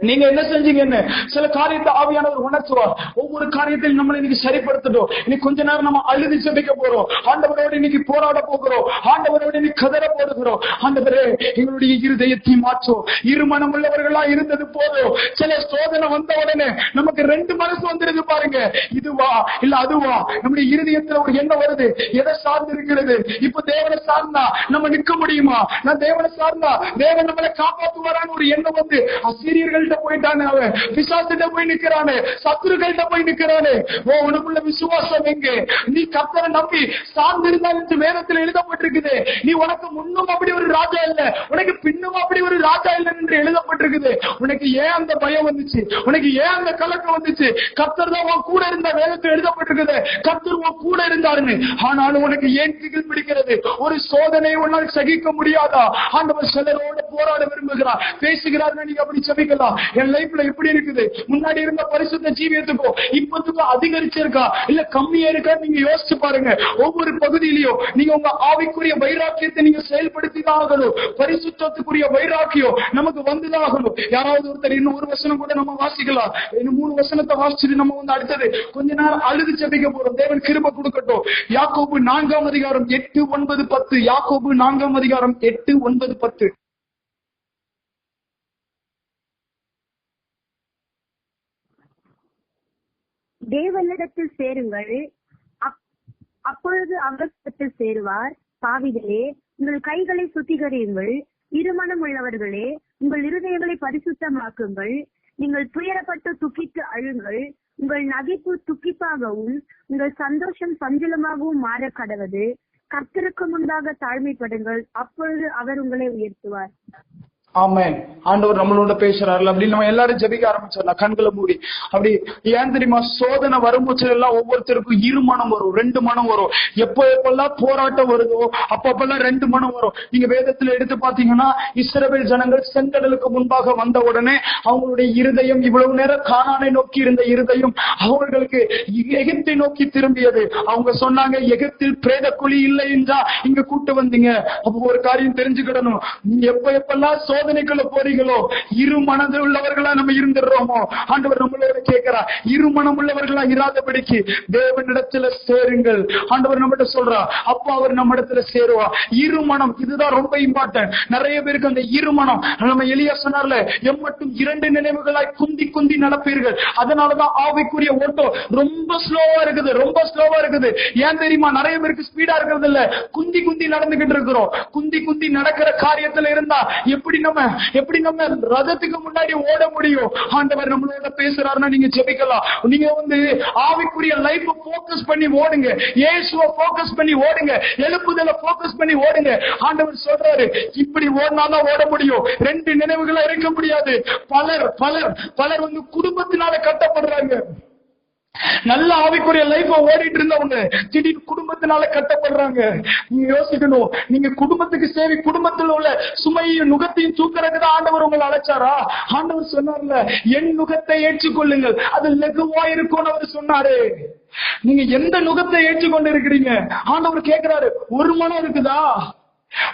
நீங்க என்ன செஞ்சீங்கன்னு சில காரியத்தை ஆவியானவர் உணர்த்துவார். ஒவ்வொரு காரியத்தையும் நம்மளை இன்னைக்கு சரிப்படுத்தணும். இன்னைக்கு கொஞ்ச நேரம் நம்ம அழுது ஜெபிக்க போறோம். ஆண்டவரோடு இன்னைக்கு போராட போகிறோம். ஆண்டவரோடு இன்னைக்கு கதற போடுகிறோம். ஆண்டவரே, எங்களுடைய இருதயத்தை மாற்றும். இருமனம் உள்ளவர்களா இருந்தது போதும். சில சோதனை வந்த உடனே நமக்கு 2 மனசு வந்துருது பாருங்க, இதுவா இல்ல அதுவா. நம்முடைய இருதயத்துல ஒரு எண்ணம் வருது, எதை சார்ந்து இருக்கிறது? இப்ப தேவனை சார்ந்தா நம்ம நிற்க முடியுமா? நான் தேவனை சார்ந்தா தேவன் நம்மளை காப்பாற்றுவாரான்னு ஒரு எண்ணம் வந்து அசீரியர்கள் எதிரிகள்கிட்ட போயிட்டானே, அவன் பிசாசிட்ட போய் நிக்கிறானே, சத்துருக்கள்கிட்ட போய் நிக்கிறானே. உனக்குள்ள விசுவாசம் எங்க? நீ கர்த்தரை நம்பி சார்ந்திருந்தால் என்று வேதத்தில் எழுதப்பட்டிருக்குது. நீ உனக்கு முன்னும் அப்படி ஒரு ராஜா இல்ல, உனக்கு பின்னும் அப்படி ஒரு ராஜா இல்லை என்று எழுதப்பட்டிருக்குது. உனக்கு ஏன் அந்த பயம் வந்துச்சு? உனக்கு ஏன் அந்த கலக்கம் வந்துச்சு? கர்த்தர் தான் உன் கூட இருந்த வேதத்தில் எழுதப்பட்டிருக்குது. கர்த்தர் உன் கூட இருந்தாருன்னு. ஆனாலும் உனக்கு ஏன் திகில் பிடிக்கிறது? ஒரு சோதனை உன்னால் சகிக்க முடியாதா? ஆண்டவர் சிலரோட போராட விரும்புகிறார், பேசுகிறார். நீங்க அப்படி ஜெபிக்கலாம். என் லைஃப்ல எப்படி இருக்குது? முன்னாடி இருந்த பரிசுத்த ஜீவியத்துக்கும் இப்பத்துக்கும் அதிகரிச்சிருக்கா இல்ல கம்மியா இருக்கா? நீங்க யோசிச்சு பாருங்க. ஒவ்வொரு பகுதியிலையும் நீங்க உங்க ஆவிக்குரிய வைராக்கியத்தை நீங்க செயல்படுத்திதான் ஆகணும். பரிசுத்தத்துக்குரிய வைராக்கியம் நமக்கு வந்துதான் ஆகணும். யாராவது ஒருத்தர் இன்னும் ஒரு வசனம் கூட நம்ம வாசிக்கலாம். இன்னும் 3 வசனத்தை வாசிச்சுட்டு நம்ம அடுத்தது கொஞ்ச நேரம் அழுது ஜெபிக்க போறோம். தேவன் கிருபை கொடுக்கட்டும். யாக்கோபு 4ஆம் அதிகாரம் 8, 9, 10. யாக்கோபு 4ஆம் அதிகாரம் 8, 9, 10. தேவனிடத்தில் சேருங்கள், அப்பொழுது அவர் சேருவார். பாவிகளே, உங்கள் கைகளை சுத்திகரியுங்கள். இருமனம் உள்ளவர்களே, உங்கள் இருதயங்களை பரிசுத்தமாக்குங்கள். நீங்கள் துயரப்பட்டு துக்கித்து அழுங்கள். உங்கள் நகைப்பு துக்கிப்பாகவும் உங்கள் சந்தோஷம் சஞ்சலமாகவும் மாற கடவது. கர்த்தருக்கு முன்பாக தாழ்மைப்படுங்கள், அப்பொழுது அவர் உங்களை உயர்த்துவார். ஆமென். ஆண்டவர் நம்மளோட பேசுறாரு அப்படின்னு நம்ம எல்லாரும் ஜெபிக்க ஆரம்பிச்சிடலாம் கண்களை மூடி. அப்படி ஏன் தெரியுமா? சோதனை வரும்போது எல்லாம் ஒவ்வொருத்தருக்கும் 2 மனம் வரும், 2 மனம் வரும். எப்பெல்லாம் போராட்டம் வருதோ அப்பெல்லாம் 2 மனம் வரும். நீங்க வேதத்துல எடுத்து பாத்தீங்கன்னா, இஸ்ரவேல் ஜனங்கள் செங்கடலுக்கு முன்பாக வந்த உடனே அவங்களுடைய இருதயம், இவ்வளவு நேரம் கானானை நோக்கி இருந்த இருதயம் அவர்களுக்கு எகிப்தை நோக்கி திரும்பியது. அவங்க சொன்னாங்க, எகிப்தில் பிரேத குழி இல்லை என்றா இங்க கூட்டு வந்தீங்க. அப்போ ஒரு காரியம் தெரிஞ்சுக்கிடணும். எப்பெல்லாம் சோதனைக்குள்ள போறீங்களோ, 2 மனது உள்ளவர்களா நம்ம இருந்துடுறோமோ, ஆண்டவர் நம்மளோட கேட்கிறா, 2 மனம் உள்ளவர்களா இராதபடிக்கு தேவனிடத்துல சேருங்கள். ஆண்டவர் நம்மகிட்ட சொல்றா, அப்போ அவர் நம்ம இடத்துல சேருவா. 2 மனம், இதுதான் ரொம்ப இம்பார்ட்டன்ட். நிறைய பேருக்கு அந்த 2 மனம், நம்ம எலியா சொன்னார்ல, எம்மட்டும் 2 நினைவுகளாய் குந்தி குந்தி நடப்பீர்கள். அதனாலதான் ஆவிக்குரிய ஓட்டம் ரொம்ப ஸ்லோவா இருக்குது, ரொம்ப ஸ்லோவா இருக்குது. ஏன் தெரியுமா? நிறைய பேருக்கு ஸ்பீடா இருக்கிறது இல்ல, குந்தி குந்தி நடந்துகிட்டு இருக்கிறோம். குந்தி குந்தி நடக்கிற காரியத்துல இருந்தா எப்படி நம்ம ரதத்துக்கு முன்னாடி ஓட முடியும்? ஆண்டவர் நம்மளோட பேசுறாருன்னா நீங்க ஜெபிக்கலாம். நீங்க ஆவிக்குரிய லைஃப் போக்கஸ் பண்ணி ஓடுங்க, இயேசுவை போக்கஸ் பண்ணி ஓடுங்க, எழுப்புதல போக்கஸ் பண்ணி ஓடுங்க. ஆண்டவர் சொல்றாரு, இப்படி ஓடினாதான் ஓட முடியும். 2 நினைவுகளா இருக்க முடியாது. பலர் பலர் பலர் குடும்பத்தினால கட்டப்படுறாங்க. நல்ல ஆவிக்குரிய லைஃப் ஓடிட்டு இருந்தவங்க திடீர்னு குடும்பத்தினால கட்டப்படுறாங்க. நீங்க யோசிக்கணும், நீங்க குடும்பத்துக்கு சேவை, குடும்பத்தில் உள்ள சுமையும் நுகத்தையும் தூக்குறதுக்கு தான் ஆண்டவர் உங்களை அழைச்சாரா? ஆண்டவர் சொன்னார்ல, என் நுகத்தை ஏற்றுக்கொள்ளுங்கள், அது லகுவா இருக்கும்னு அவர் சொன்னாரு. நீங்க எந்த நுகத்தை ஏற்றுக்கொண்டு இருக்கிறீங்க? ஆண்டவர் கேட்கிறாரு, 1 மனம் இருக்குதா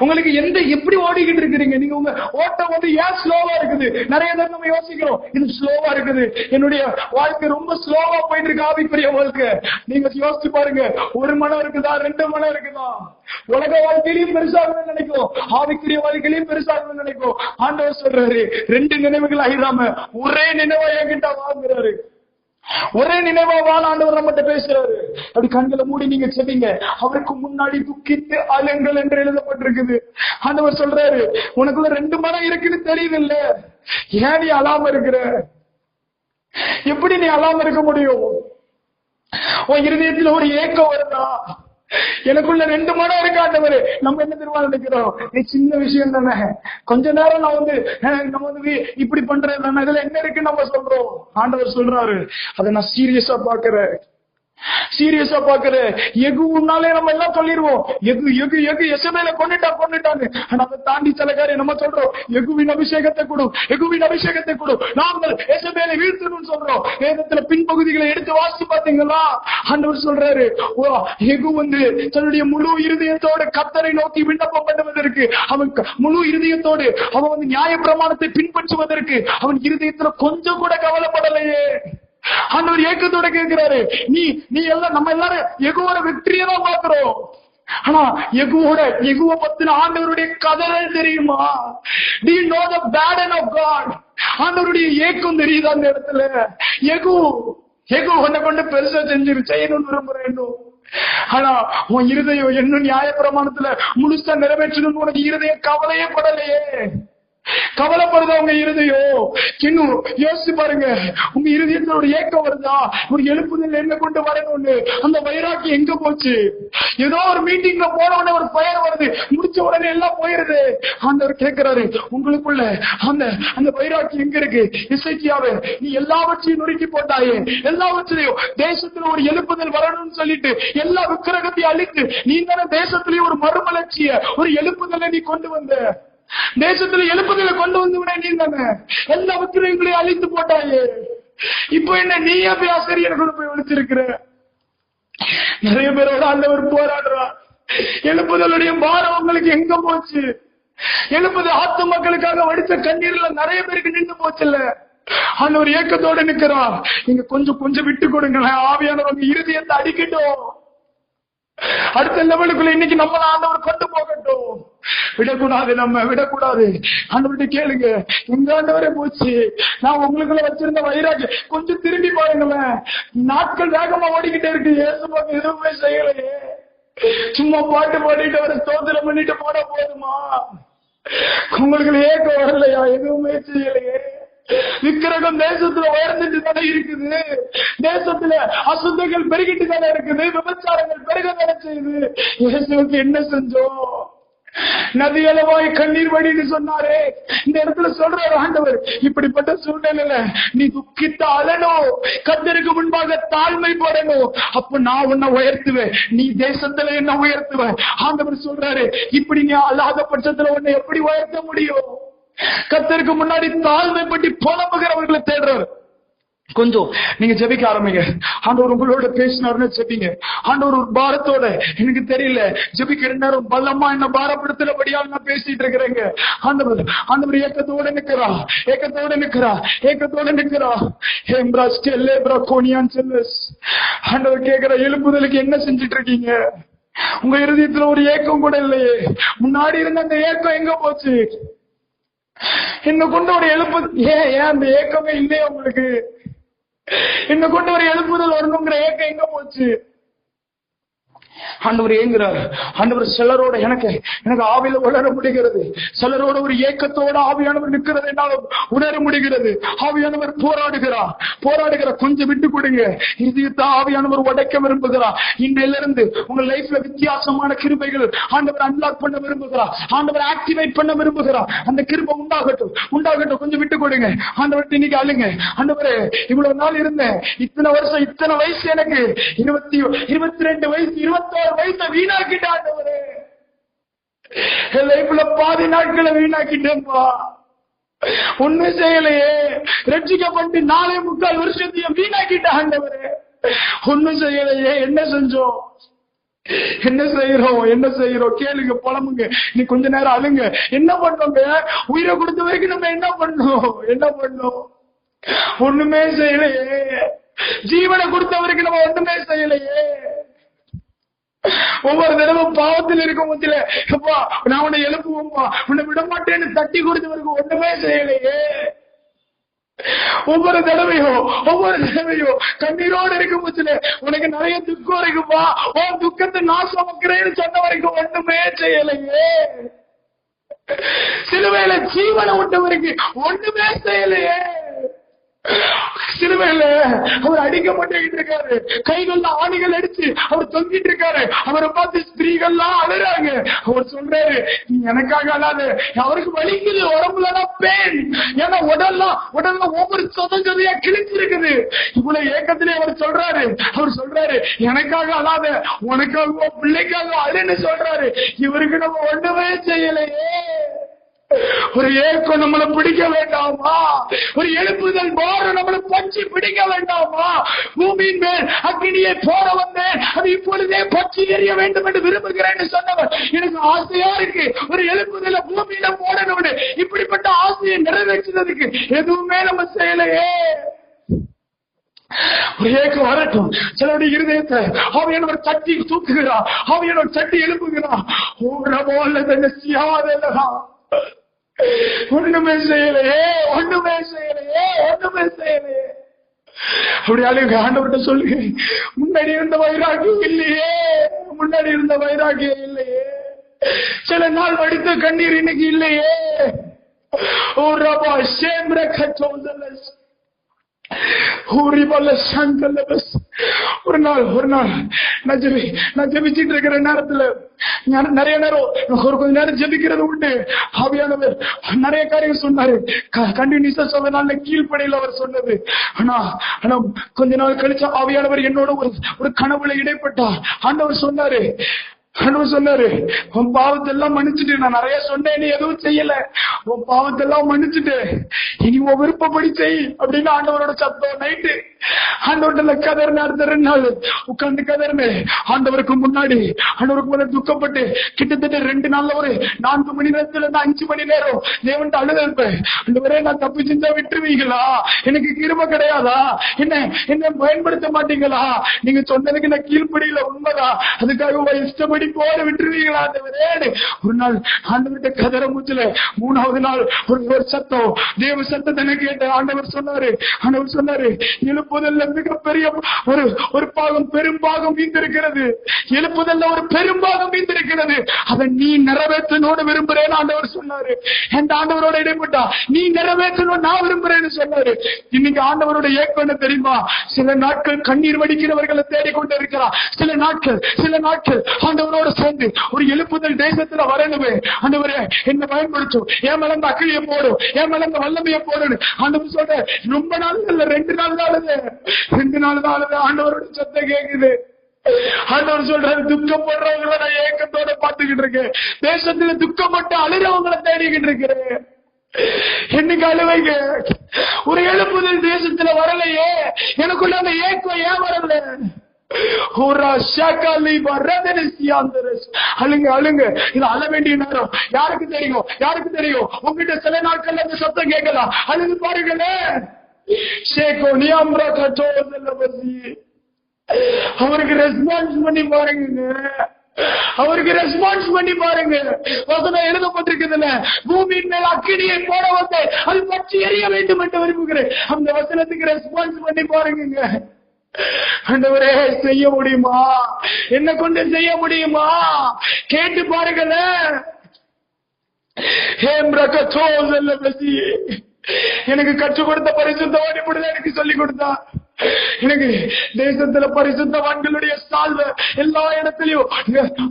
உங்களுக்கு? எப்படி ஓடிக்கிட்டு இருக்கிறீங்க நீங்க? உங்க ஓட்டம் ஏன் ஸ்லோவா இருக்குது? நிறைய பேர் நம்ம யோசிக்கிறோம், இது ஸ்லோவா இருக்குது, என்னுடைய வாழ்க்கை ரொம்ப ஸ்லோவா போயிட்டு இருக்கு ஆவிக்குரிய வாழ்க்கை. நீங்க யோசிச்சு பாருங்க, 1 மனம் இருக்குதா, 2 மனம் இருக்குதா? உலக வாழ்க்கையிலையும் பெருசாகணும்னு நினைக்கும், ஆவிக்குரிய வாழ்க்கையிலையும் பெருசாகணும்னு நினைக்கும். ஆண்டவர் சொல்றாரு, 2 நினைவுகள் ஆயிராம ஒரே நினைவா என்கிட்ட வாங்குறாரு. ஒரே நினைவா வாழ ஆண்டவர் நம்மகிட்ட பேசுறாரு. அப்படி கண்களை மூடி நீங்க செவிங்க. அவருக்கு முன்னாடி துக்கித்து அழுங்கள் என்று எழுதப்பட்டிருக்குது. ஆண்டவர் சொல்றாரு, உனக்குள்ள 2 மனம் இருக்குன்னு தெரியுது இல்ல, ஏன் நீ அழாம இருக்கிற? எப்படி நீ அழாம இருக்க முடியும்? உன் இருதயத்துல ஒரு ஏக்கம் வருதா? எனக்குள்ள 2 மனம் இருக்காண்டவரு. நம்ம என்ன தெரியுமா நினைக்கிறோம், நீ சின்ன விஷயம் தானே, கொஞ்ச நேரம் நம்ம இப்படி பண்றது தானே, இதுல என்ன இருக்குன்னு நம்ம சொல்றோம். ஆண்டவர் சொல்றாரு, அதை நான் சீரியஸா பாக்குறேன், சீரியஸா பாக்குறேன். எகுனாலே நம்ம எல்லாம் சொல்லிடுவோம், எகு எகு எகு எசபேல கொண்டுட்டான்னு. அதை தாண்டி சில காரியம் நம்ம சொல்றோம், எகுவின் அபிஷேகத்தை கொடு, எகுவின் அபிஷேகத்தை கொடு, நாங்கள் எசபேலை வீழ்த்தணும்னு சொல்றோம். வேதத்துல பின்பகுதிகளை எடுத்து வாசி பாத்தீங்களா? ஆண்டவர் சொல்றாரு, எகு தன்னுடைய முழு இருதயத்தோடு கர்த்தரை நோக்கி விண்ணப்பம் பண்ணுவதற்கு, அவன் முழு இருதயத்தோடு அவன் நியாய பிரமாணத்தை பின்பற்றுவதற்கு அவன் இருதயத்துல கொஞ்சம் கூட கவலைப்படலையே. ஆண்டவர் ஏக்கத்தோட கேட்கிறாரு, நீ எல்லாம் நம்ம எல்லாரும் எகுவோட வெற்றியை தான் பாக்குறோம். ஆனா எகுவ பத்தின ஆண்டவருடைய கதை தெரியுமா? Do you know the burden of God? ஆண்டவருடைய ஏக்கம் தெரியுது அந்த இடத்துல. எகு உன்னை கொண்டு பெருசா செய்யணும்னு விரும்புறேன். ஆனா உன் இருதயம் இன்னும் நியாய பிரமாணத்துல முழுசா நிறைவேற்றணும்னு உனக்கு இருதயம் கவலையே படலையே. கவலைப்படுதா உங்க இருதயம்? இன்னும் யோசிச்சு பாருங்க, உங்க இருதயத்துல ஒரு ஏக்கம் வருதா? ஒரு எழுப்புதல் என்ன கொண்டு வரணும்னு அந்த வைராக்கியம் எங்க போச்சு? ஏதோ ஒரு மீட்டிங்ல போன உடனே ஒரு பெயர் வருது, முடிச்ச உடனே எல்லாம் போயிருது. ஆண்டவர் கேட்கிறாரு, உங்களுக்குள்ள அந்த அந்த வைராக்கியம் எங்க இருக்கு? இசைக்கியாவே, நீ எல்லாவற்றையும் நொறுக்கி போட்டாயே, எல்லாவற்றையும் தேசத்துல ஒரு எழுப்புதல் வரணும்னு சொல்லிட்டு எல்லா விக்கிரகத்தையும் அழித்து நீ தானே தேசத்திலேயே ஒரு மறுமலர்ச்சிய, ஒரு எழுப்புதலை நீ கொண்டு வந்த. தேசத்துல எழுப்புதலை கொண்டு வந்து விட நீ தானே எல்லா விக்கிரகங்களையும் அழித்து போட்டாயே. இப்ப என்ன நீயே போய் ஆசிரியர் கொண்டு போய் விழிச்சிருக்கிற? நிறைய பேரோட ஆண்டவர் போராடுறார். எழுப்புதலுடைய பாரம் உங்களுக்கு எங்க போச்சு? எழுப்புதல் ஆத்து மக்களுக்காக வடித்த கண்ணீர்ல நிறைய பேருக்கு நின்று போச்சுல்ல. ஆண்டவர் ஏக்கத்தோட நிக்கிறார். நீங்க கொஞ்சம் கொஞ்சம் விட்டு கொடுங்களேன், ஆவியானவங்க இருதயத்தை அடிக்கட்டும். அடுத்த லெவலுக்குள்ள இன்னைக்கு நம்ம ஆண்டவர் கொண்டு போகட்டும். விடக்கூடாது, நம்ம விடக்கூடாது. ஆண்டவர்கிட்ட கேளுங்க, எங்க ஆண்டவரே போச்சு? நான் உங்களுக்குள்ள வச்சிருந்த வைராக்கி கொஞ்சம் திரும்பி பாருங்களேன். நாட்கள் வேகமா ஓடிக்கிட்டே இருக்கு, இயேசுவுக்கு எதுவுமே செய்யலையே. சும்மா பாட்டு பாடிட்டு வர ஸ்தோத்திரம் பண்ணிட்டு போட போதுமா? உங்களுக்கு ஏக்கம் வரலையா? எதுவுமே செய்யலையே. விக்கிரகம் தேசத்துல உயர்ந்துட்டு தானே இருக்குது. தேசத்துல அசுத்தங்கள் பெருகிட்டு தானே இருக்குது. விபச்சாரங்கள் பெருக தானே செய்யுது. இயேசுவுக்கு என்ன செஞ்சோம்? நதியளவாய் கண்ணீர் வடின்னு சொன்னாரே. இந்த இடத்துல சொல்றாரு ஆண்டவர், இப்படிப்பட்ட சூழ்நிலையில நீ துக்கித்த அழணும், கர்த்தருக்கு முன்பாக தாழ்மை படணும், அப்ப நான் உன்னை உயர்த்துவேன், நீ தேசத்துல என்ன உயர்த்துவேன். ஆண்டவர் சொல்றாரு, இப்படி நீ அழாத பட்சத்துல உன்னை எப்படி உயர்த்த முடியும்? கர்த்தருக்கு முன்னாடி தாழ்மைப்பட்டு புலம்புகிறவர்களை தேடுறாரு. கொஞ்சம் நீங்க ஜெபிக்க ஆரம்பிங்க. ஆண்டவர் உங்களோட பேசினாருன்னு ஜெபிங்க. ஆண்டவர் ஒரு பாரத்தோட, எனக்கு தெரியல ஜெபிக்கிற நேரம் பலமா என்ன பாரப்படுத்துறபடியால் நான் பேசிட்டு இருக்கிறேங்க. ஆண்டவர் ஏக்கத்தோட நிக்கிறா, ஏக்கத்தோட நிக்கிறா, ஏக்கத்தோட நிக்கிறா. ஆண்டவர் கேட்கிற, எழுப்புதலுக்கு என்ன செஞ்சிட்டு இருக்கீங்க? உங்க இருதயத்துல ஒரு ஏக்கம் கூட இல்லையே. முன்னாடி இருந்த அந்த ஏக்கம் எங்க போச்சு? என்ன கொண்டு ஒரு எழுப்பு, ஏன் அந்த ஏக்கமே இல்லையா உங்களுக்கு? என்ன கொண்டு ஒரு எழுப்புதல் வரணுங்கிற ஏக்கம் எங்க போச்சு? ஆண்டவர் ஏங்குறார். ஆண்டவர் சிலரோட எனக்கு ஆவியில உணர முடிகிறது. சிலரோட ஒரு ஏக்கத்தோட ஆவியானவர் நிற்கிறது என்னால உணர முடிகிறது. ஆவியானவர் போராடுகிறார். கொஞ்சம் விட்டு கொடுங்க. இதயத்தை ஆவியானவர் உடைக்க விரும்புகிறார். இன்றிலிருந்து உங்க லைஃப்ல வித்தியாசமான கிருபைகள் ஆண்டவர் அன்லாக் பண்ண விரும்புகிறார். ஆண்டவர் ஆக்டிவேட் பண்ண விரும்புகிறார். அந்த கிருபை உண்டாகட்டும். கொஞ்சம் விட்டு கொடுங்க. ஆண்டவர்கிட்ட இன்னைக்கு அழுங்க. ஆண்டவரே, இவ்வளவு நாள் இருந்தேன், இத்தனை வருஷம், இத்தனை வயசு, எனக்கு 22 வயசு, 26 வயசை வீணாக்கிட்ட ஆண்டவரே. என் லைஃப்ல பாதி நாட்களை வீணாக்கிட்டேன்பா. ஒண்ணு செய்யலையே. ரட்சிக்கப்பட்டு 4.25 வருஷத்தையும் வீணாக்கிட்ட ஆண்டவரே. ஒண்ணு செய்யலையே. என்ன செஞ்சோம்? என்ன செய்யறோம்? கேளுங்க, புலம்புங்க. நீ கொஞ்ச நேரம் அழுங்க. என்ன பண்ணோங்க? உயிரை கொடுத்த வரைக்கும் நம்ம என்ன பண்ணோம்? ஒண்ணுமே செய்யலையே. ஜீவனை கொடுத்தவருக்கு நம்ம ஒண்ணுமே செய்யலையே. ஒவ்வொரு தடவை பாவத்தில் இருக்கும் போதில, நான் உன்னை எழுப்புவோம்பா, உன்னை விட மாட்டேன்னு தட்டி கொடுத்தவருக்கு ஒண்ணுமே செய்யலையே. ஒவ்வொரு தடவையும் கண்ணீரோடு இருக்கும் போதில, உனக்கு நிறைய துக்கம் இருக்குப்பா, உன் துக்கத்தை நான் சுமக்கிறேன்னு சொன்ன வரைக்கும் ஒண்ணுமே செய்யலையே. சிலுவையில ஜீவனை விட்டவருக்கு ஒண்ணுமே செய்யலையே. சிலுவையில அவர் அடிக்கப்பட்டு இருக்காரு. கைகள்ல ஆணிகள் அடிச்சு அவர் தொங்கிட்டு இருக்காரு. அவரை பார்த்து ஸ்திரீகள்லாம் அழுறாங்க. அவர் சொல்றாரு, நீ எனக்காக அழாது. அவருக்கு வலிக்குது, உடம்புல பெயின். ஏன்னா உடல்லாம் ஒவ்வொரு சொதஞ்சதையா கிழிச்சிருக்குது. இவ்வளவு ஏக்கத்திலே அவர் சொல்றாரு, எனக்காக அழாத, உனக்காக பிள்ளைக்காக அழுன்னு சொல்றாரு. இவருக்கு நம்ம ஒண்ணுமே செய்யலையே. ஒரு ஏக்கம் நம்மளை பிடிக்க வேண்டாமா? ஒரு எழுப்புதல் பாரம் நம்மளை பற்றி பிடிக்க வேண்டாமா? பூமியின் மேல் அக்னியை போட வந்தேன், அது இப்பொழுதே பற்றி எறிய வேண்டும் என்று விரும்புகிறேன்னு சொன்னவர், எனக்கு ஆசையா இருக்கு ஒரு எழுப்புதல பூமியில போடணும்னு. இப்படிப்பட்ட ஆசையை நிறைவேற்றுறதுக்கு எதுவுமே நம்ம செய்யலையே. ஒரு ஏக்கம் வரட்டும். சிலருடைய இருதயத்தை ஆவியானவர் தட்டி தூக்குகிறார், ஆவியானவர் தட்டி எழுப்புகிறார். ஒண்ணுமே செய்யலையே. அப்படி அழுக. ஆண்டவர்கிட்ட சொல்லுங்க, முன்னாடி இருந்த வைராக்கியம் இல்லையே. சில நாள் வடித்த கண்ணீர் இன்னைக்கு இல்லையே. ஓ ரபா ஷேம்ரகதோதலஸ் ஒரு நாள் நான் ஜெபிச்சிட்டு இருக்கிற நேரத்துல நிறைய நேரம் கொஞ்ச நேரம் ஜெபிக்கிறது உண்டு. ஆவியானவர் நிறைய காரியம் சொன்னாரு. கண்டினியூஸா சொன்னதுனால கீழ்ப்படையில் அவர் சொன்னது. ஆனா கொஞ்ச நாள் கழிச்சு ஆவியானவர் என்னோட ஒரு கனவுல இடைப்பட்டார். ஆண்டவர் சொன்னாரு, உன் பாவத்தெல்லாம் மன்னிச்சுட்டு, நான் நிறைய சொன்னேன், நீ எதுவும் செய்யல, உன் பாவத்தெல்லாம் மன்னிச்சுட்டு இனி உன் விருப்பப்படி செய் அப்படின்னு ஆண்டவரோட சத்தம். நைட்டு ஆண்டவர்கிட்ட கதறின அடுத்த 2 நாள் உட்கார்ந்து கதறின ஆண்டவருக்கு முன்னாடி துக்கப்பட்டு கிட்டத்தட்ட 2 நாள்ல ஒரு 4 மணி நேரத்துல இருந்து 5 மணி நேரம் தேவன்ட்டு அழுத இருப்பேன். ஆண்டவரே, நான் தப்பு செஞ்சா விட்டுருவீங்களா? எனக்கு கிருபை கிடையாதா? என்ன பயன்படுத்த மாட்டீங்களா? நீங்க சொன்னதுக்கு நான் கீழ்ப்படியில உண்மைதான், அதுக்காக இஷ்டப்படி போட விட்டுருவீங்களா ஆண்டவரே? ஒரு நாள் ஆண்டவர்கிட்ட கதற மூச்சுல 3வது நாள் ஒரு சத்தம், தேவ சத்தத்தை கேட்ட ஆண்டவர் சொன்னாரு, எழுப்புதல்ல மிகப்பெரிய ஒரு பாகம், பெரும்பாகம் மீந்திருக்கிறது. எழுப்புதல்ல ஒரு பெரும்பாகம் மீந்திருக்கிறது. அதை நீ நிறைவேற்றணும்னு விரும்புறேன்னு ஆண்டவர் சொன்னாரு. எந்த ஆண்டவரோட இடைப்பட்டா நீ நிறைவேற்றணும் நான் விரும்புறேன்னு சொன்னாரு. இன்னைக்கு ஆண்டவரோட ஏக்கம் தெரியுமா? சில நாட்கள் கண்ணீர் வடிக்கிறவர்களை தேடிக்கொண்டு இருக்கிறார். சில நாட்கள் ஆண்டவரோட சேர்ந்து ஒரு எழுப்புதல் தேசத்துல வரணுமே. ஆண்டவரே, என்ன பயன்படுத்தும், என் மலர்ந்த அக்கிலியை போடும், என் மலர்ந்த வல்லமையை போடும் ஆண்டவர் சொல்ற. ரொம்ப நாள் இல்ல, 2 நாள் தான் ஆண்டவரோட சத்தம் கேக்குது. ஆண்டவர் சொல்றாரு, துக்கப்படுறவங்களை நான் ஏக்கத்தோட பாத்துக்கிட்டு இருக்கேன். தேசத்துல துக்கப்பட்டு அழுறவங்களை தேடிக்கிட்டு இருக்கிறேன். என்னைக்கு அழுவைங்க? ஒரு எழுப்புதல் தேசத்துல வரலையே, எனக்குள்ள அந்த ஏக்கம் ஏன் வரல? அழுங்க. இது அழ வேண்டிய நேரம். யாருக்கு தெரியும்? உங்ககிட்ட சில நாட்கள் அந்த சத்தம் கேட்கலாம். அழுது பாருங்களேன். அவருக்கு ரெஸ்பான்ஸ் பண்ணி பாருங்க. வசனம் எழுதப்பட்டிருக்குதுல, பூமியின் மேல் அக்கினியை போட வந்து அது பற்றி எரிய வேண்டும் என்று விரும்புகிறேன். அந்த வசனத்துக்கு ரெஸ்பான்ஸ் பண்ணி பாருங்க. ஆண்டவரே, செய்ய முடியுமா? என்ன கொண்டு செய்ய முடியுமா? கேட்டு பாருங்களேன். எனக்கு கற்றுக் கொடுத்த பரிசுத்தவான் இப்படிதான் எனக்கு சொல்லிக் கொடுத்தா. எனக்கு தேசத்துல பரிசுத்தவான்களுடைய சால்வை எல்லா இடத்திலையும்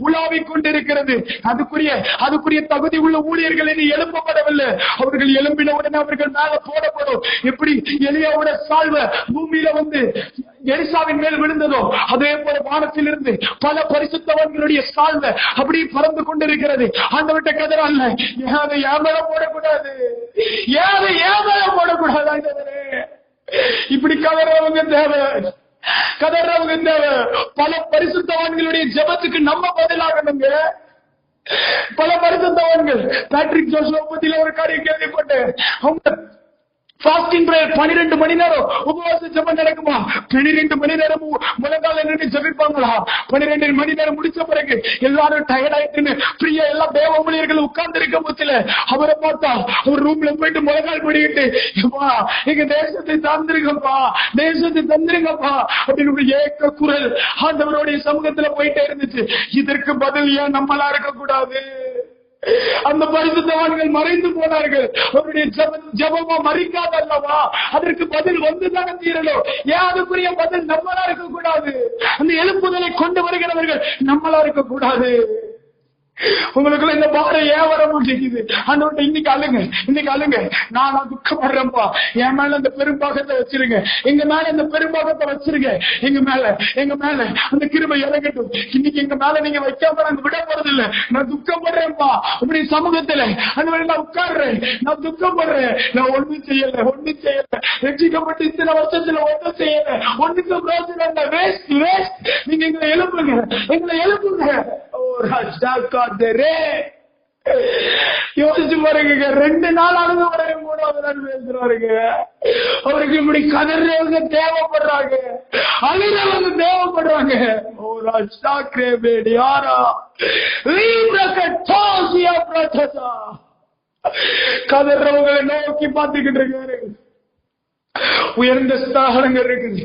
உலாவிக் கொண்டிருக்கிறது. அதுக்குரிய தகுதி உள்ள ஊழியர்கள் இனி எழுப்பப்படவில்லை. அவர்கள் எழும்பின உடனே அவர்கள் மேல போடப்படும். எப்படி எலியாவோட சால்வை பூமியில வந்து எலிசாவின் மேல் விழுந்ததோ, அதே போல வானத்தில் இருந்து பல பரிசுத்தவான்களுடைய சால்வை அப்படி பறந்து கொண்டிருக்கிறது. ஆண்டவர்கிட்ட கதறால, அதை ஏமல போடக்கூடாது, ஏமல போடக்கூடாது. இப்படி கதறவங்க தேவை. பல பரிசுத்தவான்களுடைய ஜெபத்துக்கு நம்ம பதிலாகணுங்க. பல பரிசுத்தவான்கள் பேட்ரிக் ஜோசப் பத்தியில ஒரு காரியம் கேள்விப்பட்டேன். அவங்க ஃபாஸ்டிங் பிரேயர் 12 மணி நேரம் உபவாச ஜெபம் நடக்குமா? 12 மணி நேரம் முழங்கால நின்று ஜெபிப்பாங்களா? 12 மணி நேரம் முடிச்ச பிறகு எல்லாரும் டயர்ட் ஆயிட்டு ஃப்ரீயா எல்லா தேவ ஊழியர்கள் உட்கார்ந்து இருக்க போச்சுல, அவரை பார்த்தா அவர் ரூம்ல போயிட்டு முழங்கால் படிக்கிட்டு, எங்க தேசத்தை தந்திருங்கப்பா அப்படின்னு ஏக்க குரல் ஆண்டவருடைய சமூகத்துல போயிட்டே இருந்துச்சு. இதற்கு பதில் ஏன் நம்மளா இருக்க கூடாது? அந்த பரிசுத்தவான்கள் மறைந்து போனார்கள். அவருடைய ஜெபமா மறிக்காத அல்லவா? அதற்கு பதில் வந்துதானே தீரணும். ஏன் அதுக்குரிய பதில் நம்மளா இருக்க கூடாது? அந்த எழுப்புதலை கொண்டு வருகிறவர்கள் நம்மளா இருக்க கூடாது. உங்களுக்குள்ள இந்த பாரம் ஏன் வர மாட்டேங்குது? ஆண்டவர்கிட்ட இன்னைக்கு அழுங்க. நான் துக்கப்படுறேன்ப்பா, என் மேல அந்த பெரும்பாகத்தை வச்சிருங்க, எங்க மேல இந்த பெரும்பாகத்தை வச்சிருங்க, எங்க மேல அந்த கிருபை இறங்கட்டும். இன்னைக்கு எங்க மேல நீங்க வைக்காம நாங்க விட போறது இல்ல. நான் துக்கப்படுறேன்ப்பா அப்படி சமூகத்துல அந்த மாதிரி நான் உட்கார்றேன். நான் துக்கப்படுறேன். நான் ஒண்ணும் செய்யல. ரட்சிக்கப்பட்டு இத்தனை வருஷத்துல ஒன்றும் செய்யல. ஒண்ணுக்கு பிரோஜனம் வேஸ்ட். நீங்க எங்களை எழுப்புங்க. யோசிச்சு பாருங்க. 2 நாள் அழுது வரைய 3வது நாள் பேசுறாருங்க. அவருக்கு இப்படி கதறவங்க தேவைப்படுறாங்க, அழுகிறவங்க தேவைப்படுறாங்க. கதறவங்களை நோக்கி பார்த்துக்கிட்டு இருக்காரு. உயர்ந்த ஸ்தானங்கள் இருக்குது,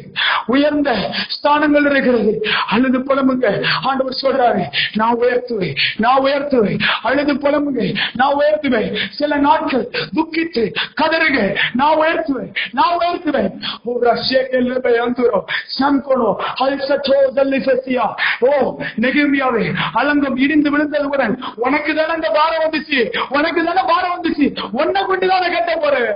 உயர்ந்த ஸ்தானங்கள் இருக்கிறது. அழுது புலம்புங்க. ஆண்டவர் சொல்றாரு, நான் உயர்த்துவேன், நான் உயர்த்துவேன். அழுது புலம்புங்க, நான் உயர்த்துவேன். சில நாட்கள் துக்கிட்டு கதறுங்க, நான் உயர்த்துவேன், நான் உயர்த்துவேன். நெகேமியாவே, அலங்கம் இடிந்து விழுந்ததுடன் உனக்கு தானே அந்த பாரம் வந்துச்சு, உனக்கு தானே பாரம் வந்துச்சு, உன்னை கொண்டுதானே கட்ட போறேன்.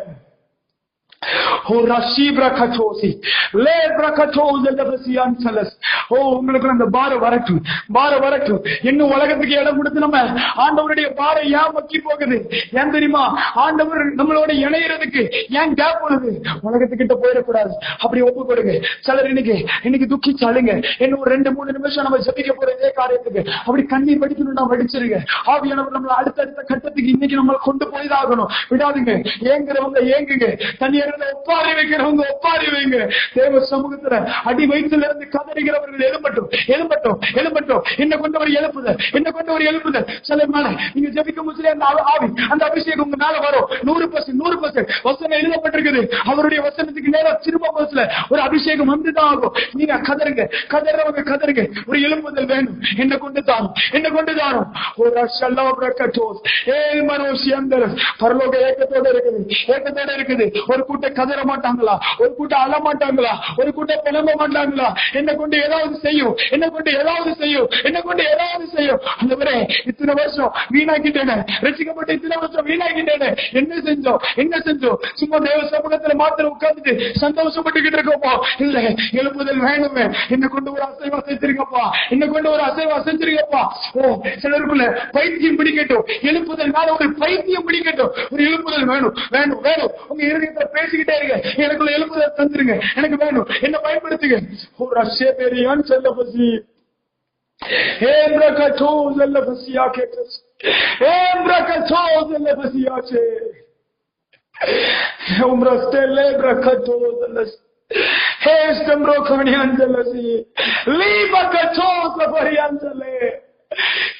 உங்களுக்கு அந்த பாரம் வரட்டும், பாரம் வரட்டும். இன்னும் உலகத்துக்கு இடம் கொடுத்து நம்ம ஆண்டவருடைய பாரம் ஏன் மக்கி போகுது? ஏன் தெரியுமா? ஆண்டவர் நம்மளோட இணையறதுக்கு ஏன் கேப் வருது? உலகத்துக்கிட்ட போயிடக்கூடாது. அப்படி ஒப்பு கொடுங்க. சிலர் இன்னைக்கு துக்கிச்சாலுங்க. இன்னும் 2-3 நிமிஷம் நம்ம ஜெபிக்க போற இதே காரியத்துக்கு அப்படி கண்ணீர் வடிக்கணும்னா வடிச்சிருங்க. ஆவியானவர் நம்மள அடுத்தடுத்த கட்டத்துக்கு இன்னைக்கு நம்மளை கொண்டு போய்தாகணும். விடாதுங்க. ஏங்குறவங்க ஏங்குங்க, தனியாக ஒப்பாரி வைக்கிறவங்க ஒப்பாரி வைங்க. தேவ சமூகத்துல அடி வயிற்றுல இருந்து கதறுகிறவர்கள் எழும்பட்டும், எழும்பட்டும், எழும்பட்டும். என்ன கொண்டவர் எழுப்புதல், என்ன கொண்டவர் எழுப்புதல். சில மேல நீங்க ஜெபிக்கும் போது அந்த ஆவி, அந்த அபிஷேகம் உங்க மேல வரும். 100% வசனம் எழுதப்பட்டிருக்குது. அவருடைய வசனத்துக்கு நேரம் திரும்ப போதுல ஒரு அபிஷேகம் வந்துதான் ஆகும். நீங்க கதறுங்க, கதறவங்க கதறுங்க. ஒரு எழுப்புதல் வேணும். என்ன கொண்டு தாரும், என்ன கொண்டு தாரும். ஒரு பரலோக ஏக்கத்தோட இருக்குது, ஏக்கத்தோட இருக்குது. ஒரு கூட்டம் கதற மாட்டாங்களா? ஒரு கூட்டம் அழ மாட்டாங்களா? ஒரு கூட்டம் புலம்ப மாட்டாங்களா? என்ன கொண்டு ஏதாவது செய்யும், என்ன கொண்டு ஏதாவது செய்யும், என்ன கொண்டு ஏதாவது செய்யும். அந்தவரே, இத்தனை வருஷம் வீணாக்கிட்டேனே, ரசிக்கப்பட்ட இத்தனை வருஷம் வீணாக்கிட்டேனே, என்ன செஞ்சோம், என்ன செஞ்சோம்? சும்மா தேவ சமூகத்துல மாத்திரம் உட்கார்ந்துட்டு சந்தோஷப்பட்டுக்கிட்டு இருக்கோப்பா. இல்ல, எழுப்புதல் வேணுமே. என்ன கொண்டு ஒரு அசைவம் அசைச்சிருக்கப்பா, என்ன கொண்டு ஒரு அசைவம் அசைச்சிருக்கப்பா. ஓ, சிலருக்குள்ள பைத்தியம் பிடிக்கட்டும், எழுப்புதல் மேல ஒரு பைத்தியம் பிடிக்கட்டும். ஒரு எழுப்புதல் வேணும், வேணும், வேணும். உங்க இருதயத்தை பேசிக்கிட்டே இருங்க, எனக்குள்ள எழுப்புதல் தந்துருங்க, எனக்கு வேணும், என்ன பயன்படுத்துங்க. ஒரு அசே பெரியான் செல்ல பசி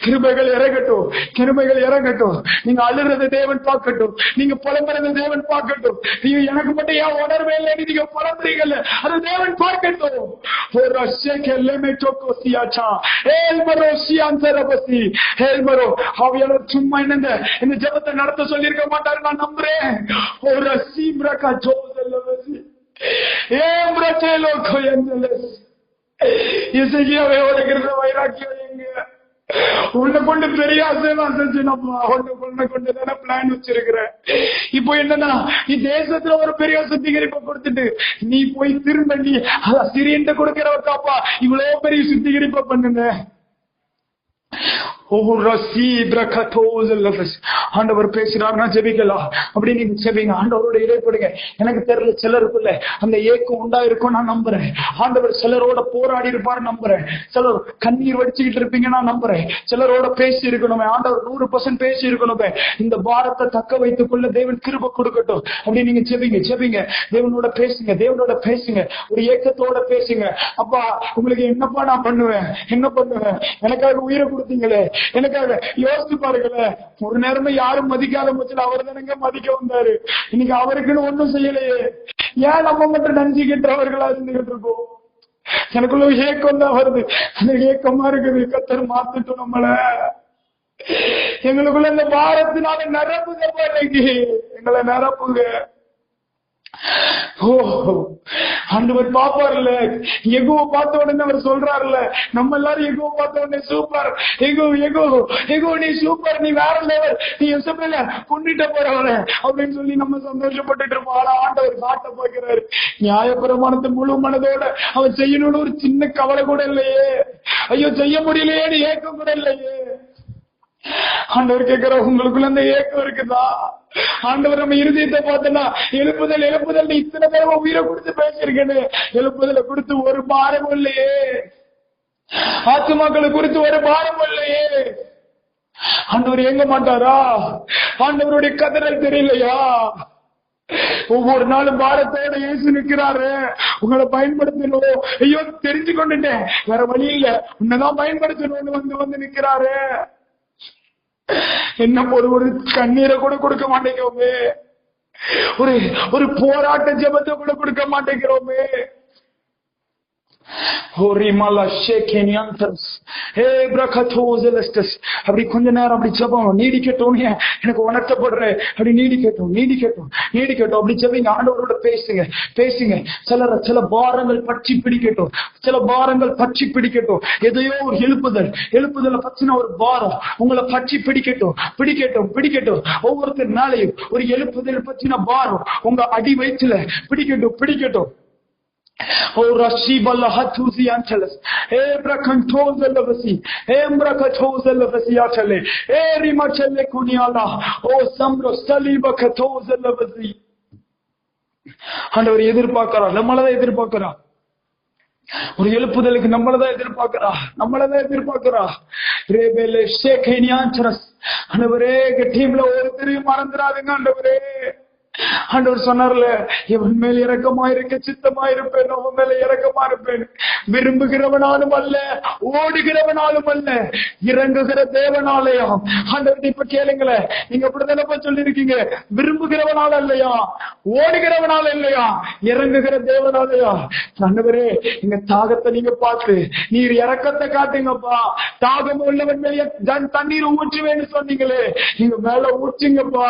கிருபைகள் இறங்கட்டும், கிருபைகள் இறங்கட்டும். நீங்க அழுறத தேவன் பார்க்கட்டும், நீங்க புலம்புறத தேவன் பார்க்கட்டும். நீங்க எனக்கு மட்டும் ஏன் உணர்வே இல்லைன்னு நீங்க புலம்புறீங்கல்ல, அது தேவன் பார்க்கட்டும். சும்மா என்னங்க இந்த ஜெபத்தை நடத்த சொல்லி இருக்க மாட்டாரு, நான் நம்புறேன். ஒரு இசையாவே உடைக்கிறது வைராக்கியம் எங்க உன்னை கொண்டு பெரிய அசைவம் செஞ்சுனப்பா. உன்னை கொண்டு தானே பிளான் வச்சிருக்கிறேன். இப்போ என்னன்னா, நீ தேசத்துல ஒரு பெரிய சுத்திகரிப்பை கொடுத்துட்டு நீ போய் திரும்ப நீ சிறியன்ட்ட கொடுக்கிறவக்காப்பா இவ்வளவு பெரிய சுத்திகரிப்பை பண்ணுங்க. ஆண்டவர் பேசுறாருன்னா ஜெபிக்கலாம். அப்படி நீங்க ஜெபிங்க, ஆண்டவரோட இடைப்படுங்க. எனக்கு தெரியல, சிலருக்குள்ள அந்த ஏக்கம் உண்டா இருக்கும், நான் நம்புறேன். ஆண்டவர் சிலரோட போராடி இருப்பாரு நம்புறேன். சிலர் கண்ணீர் வடிச்சுக்கிட்டு இருப்பீங்க, நான் நம்புறேன். சிலரோட பேசி இருக்கணுமே, ஆண்டவர் 100% பேசி இருக்கணுமே. இந்த பாரத்தை தக்க வைத்துக் கொள்ள தேவன் கிருபை கொடுக்கட்டும். அப்படி நீங்க ஜெபிங்க, ஜெபிங்க, தேவனோட பேசுங்க, தேவனோட பேசுங்க, ஒரு ஏக்கத்தோட பேசுங்க. அப்பா, உங்களுக்கு என்னப்பா நான் பண்ணுவேன், என்ன பண்ணுவேன், எனக்காக உயிரை கொடுத்தீங்களே, எனக்காக யோசிச்சு பாருங்களேன். ஒரு நேரமே யாரும் மதிக்காத பட்சத்தில் அவர் தானங்க மதிக்க வந்தாரு. இன்னைக்கு அவருக்குன்னு ஒண்ணும் செய்யலையே, ஏன் நம்ம மட்டும் நஞ்சிக்கிட்டவர்களா இருந்துகிட்டு இருக்கோம்? எனக்குள்ள ஏக்கம் தான் வருது, அந்த ஏக்கமா இருக்குது. கத்தர் மாத்திட்டும் நம்மள, எங்களுக்குள்ள இந்த பாரத்தினால நிரப்புங்க, இன்னைக்கு எங்களை நிரப்புங்க. ஆண்டவர் பாப்பார்ல, எகுவ பார்த்த உடனே அவர் சொல்றாருல, நம்ம எல்லாரும் எகுவ பார்த்த உடனே சூப்பர், எகு எகு எகு நீ சூப்பர், நீ வேற லெவல், நீ எசபேல கொண்டுட்ட போறவர அப்படின்னு சொல்லி நம்ம சந்தோஷப்பட்டுட்டு இருப்போம். ஆனா ஆண்டவர் காட்ட போகிறாரு, நியாயப்பிரமாணத்தை முழு மனதோட அவன் செய்யணும்னு ஒரு சின்ன கவலை கூட இல்லையே, ஐயோ செய்ய முடியலையே ஏக்கம் கூட இல்லையே. ஆண்டவர் கேட்கிற, உங்களுக்குள்ள அந்த ஏக்கம் இருக்குதா? ஆண்டவர் நம்ம இருதயத்தை பார்த்தனா, எழுப்புதல் எழுப்புதல் இத்தனை தடவை உயிரை கொடுத்து பேசியிருக்கேன்னு, எழுப்புதலை கொடுத்து ஒரு பாரமும் இல்லையே, ஆத்துமாக்களை குறித்து ஒரு பாரமும் இல்லையே. ஆண்டவர் எங்க மாட்டாரா? ஆண்டவருடைய கதறல் தெரியலையா? ஒவ்வொரு நாளும் பாரத்தோட இயேசு நிற்கிறாரு, உங்களை பயன்படுத்தணும். ஐயோ தெரிஞ்சு கொண்டுட்டேன், வேற வழி இல்ல, உன்னதான் பயன்படுத்தணும்னு வந்து நிற்கிறாரு. என்ன ஒரு கண்ணீரை கூட கொடுக்க மாட்டேங்க. ஒரு போராட்ட ஜெபத்தை கூட கொடுக்க மாட்டேங்கிறோமே. அப்படி கொஞ்ச நேரம் அப்படி ஜெபம் நீடிக்கட்டும், எனக்கு உணர்த்தப்படுறேன் அப்படி நீடிக்கட்டும் நீடிக்கட்டும் நீடிக்கட்டும் அப்படி ஜெபிங்க. ஆண்டவரோட பேசுங்க பேசுங்க. சில பாரங்கள் பற்றி பிடிக்கட்டும், சில பாரங்கள் பற்றி பிடிக்கட்டும். எதையோ ஒரு எழுப்புதல பற்றின ஒரு பாரம் உங்களை பற்றி பிடிக்கட்டும் பிடிக்கட்டும் பிடிக்கட்டும். ஒவ்வொருத்தர் மேலையும் ஒரு எழுப்புதல் பற்றின பாரம் உங்க அடி வயிற்றுல பிடிக்கட்டும் பிடிக்கட்டும். Oh Rashiballa Hatuzi Angeles, Ebra Cantozelevasi, Embra Catozelevasi Atale, Eri Machele Kuniala, Oh Samro Saliba Catozelevasi. ஆண்டவர் எதிர்பார்க்கிறார், நம்மளதான் எதிர்பார்க்கிறா. ஒரு எழுப்புதலுக்கு நம்மளதான் எதிர்பார்க்கிறா. ரேபேலே ஷேகேனியான்சரஸ். ஆண்டவரே டீம்ல ஒருத்தரையும் மறந்துடாதீங்க ஆண்டவரே. ஆண்டவர் சொன்னார்ல, எவன் மேல் இரக்கமா இருக்க சித்தமா இருப்பேன், அவன் மேல இரக்கமா இருப்பேன். விரும்புகிறவனாலும் அல்ல, ஓடுகிறவனாலும் அல்ல, இறங்குகிற தேவனாலயம். ஆண்டவர் இப்ப கேளுங்களேன், நீங்க அப்படித்தானப்ப சொல்லிருக்கீங்க, விரும்புகிறவனால இல்லையா, ஓடுகிறவனால இல்லையா, இறங்குகிற தேவனாலயா. ஆண்டவரே எங்க தாகத்தை நீங்க பார்த்து நீர் இரக்கத்தை காட்டுங்கப்பா. தாகம் உள்ளவன் மேல தண்ணீர் ஊற்றுவேன்னு சொன்னீங்களே, எங்க மேல ஊற்றுங்கப்பா,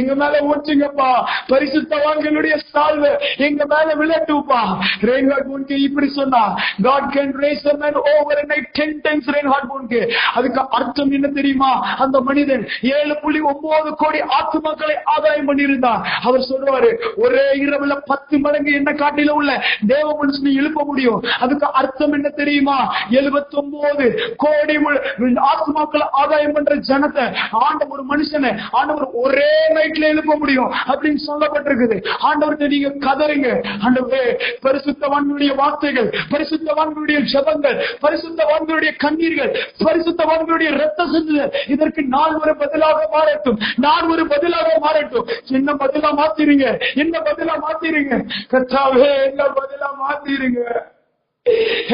எங்க மேல ஊற்றுங்கப்பா. பரிசுத்தவான்களுடைய சால்வை எங்க மேல விழட்டுப்பா. ரெயின்ஹார்ட் பூன்கே இப்படி சொன்னா, God can raise a man overnight 10 times. Reinhard பூன்கே அதுக்கு அர்த்தம் என்ன தெரியுமா? அந்த மனிதன் 7.9 கோடி ஆத்துமாக்களை ஆதாயம் பண்ணியிருந்தார். அவர் சொல்றாரு, ஒரே இரவுல 10 மடங்கு என்ன காட்டில உள்ள தேவ மனுஷனை எழுப்ப முடியும். அதுக்கு அர்த்தம் என்ன தெரியுமா? 79 கோடி ஆத்துமாக்களை ஆதாயம் பண்ற ஜனத்தை ஆண்டவர், ஒரு மனுஷனை ஆண்டவர் ஒரே நைட்ல எழுப்ப முடியும் அப்படின்னு சொல்லப்பட்டிருக்குது. ஆண்டவர்கிட்ட நீங்க கதறுங்க, ஆண்டவரே பரிசுத்தவான்களுடைய வார்த்தைகள், பரிசுத்தவான்களுடைய ஜெபங்கள், பரிசுத்தவான்களுடைய கண்ணீர்கள், பரிசுத்தவான்களுடைய இரத்த சிந்துதல் இதற்கு நான் ஒரு பதிலாக மாறட்டும், நான் ஒரு பதிலாக மாறட்டும். என்ன பதிலா மாத்திருங்க, என்ன பதிலா மாத்திருங்க கர்த்தாவே, என்ன பதிலா மாத்திருங்க.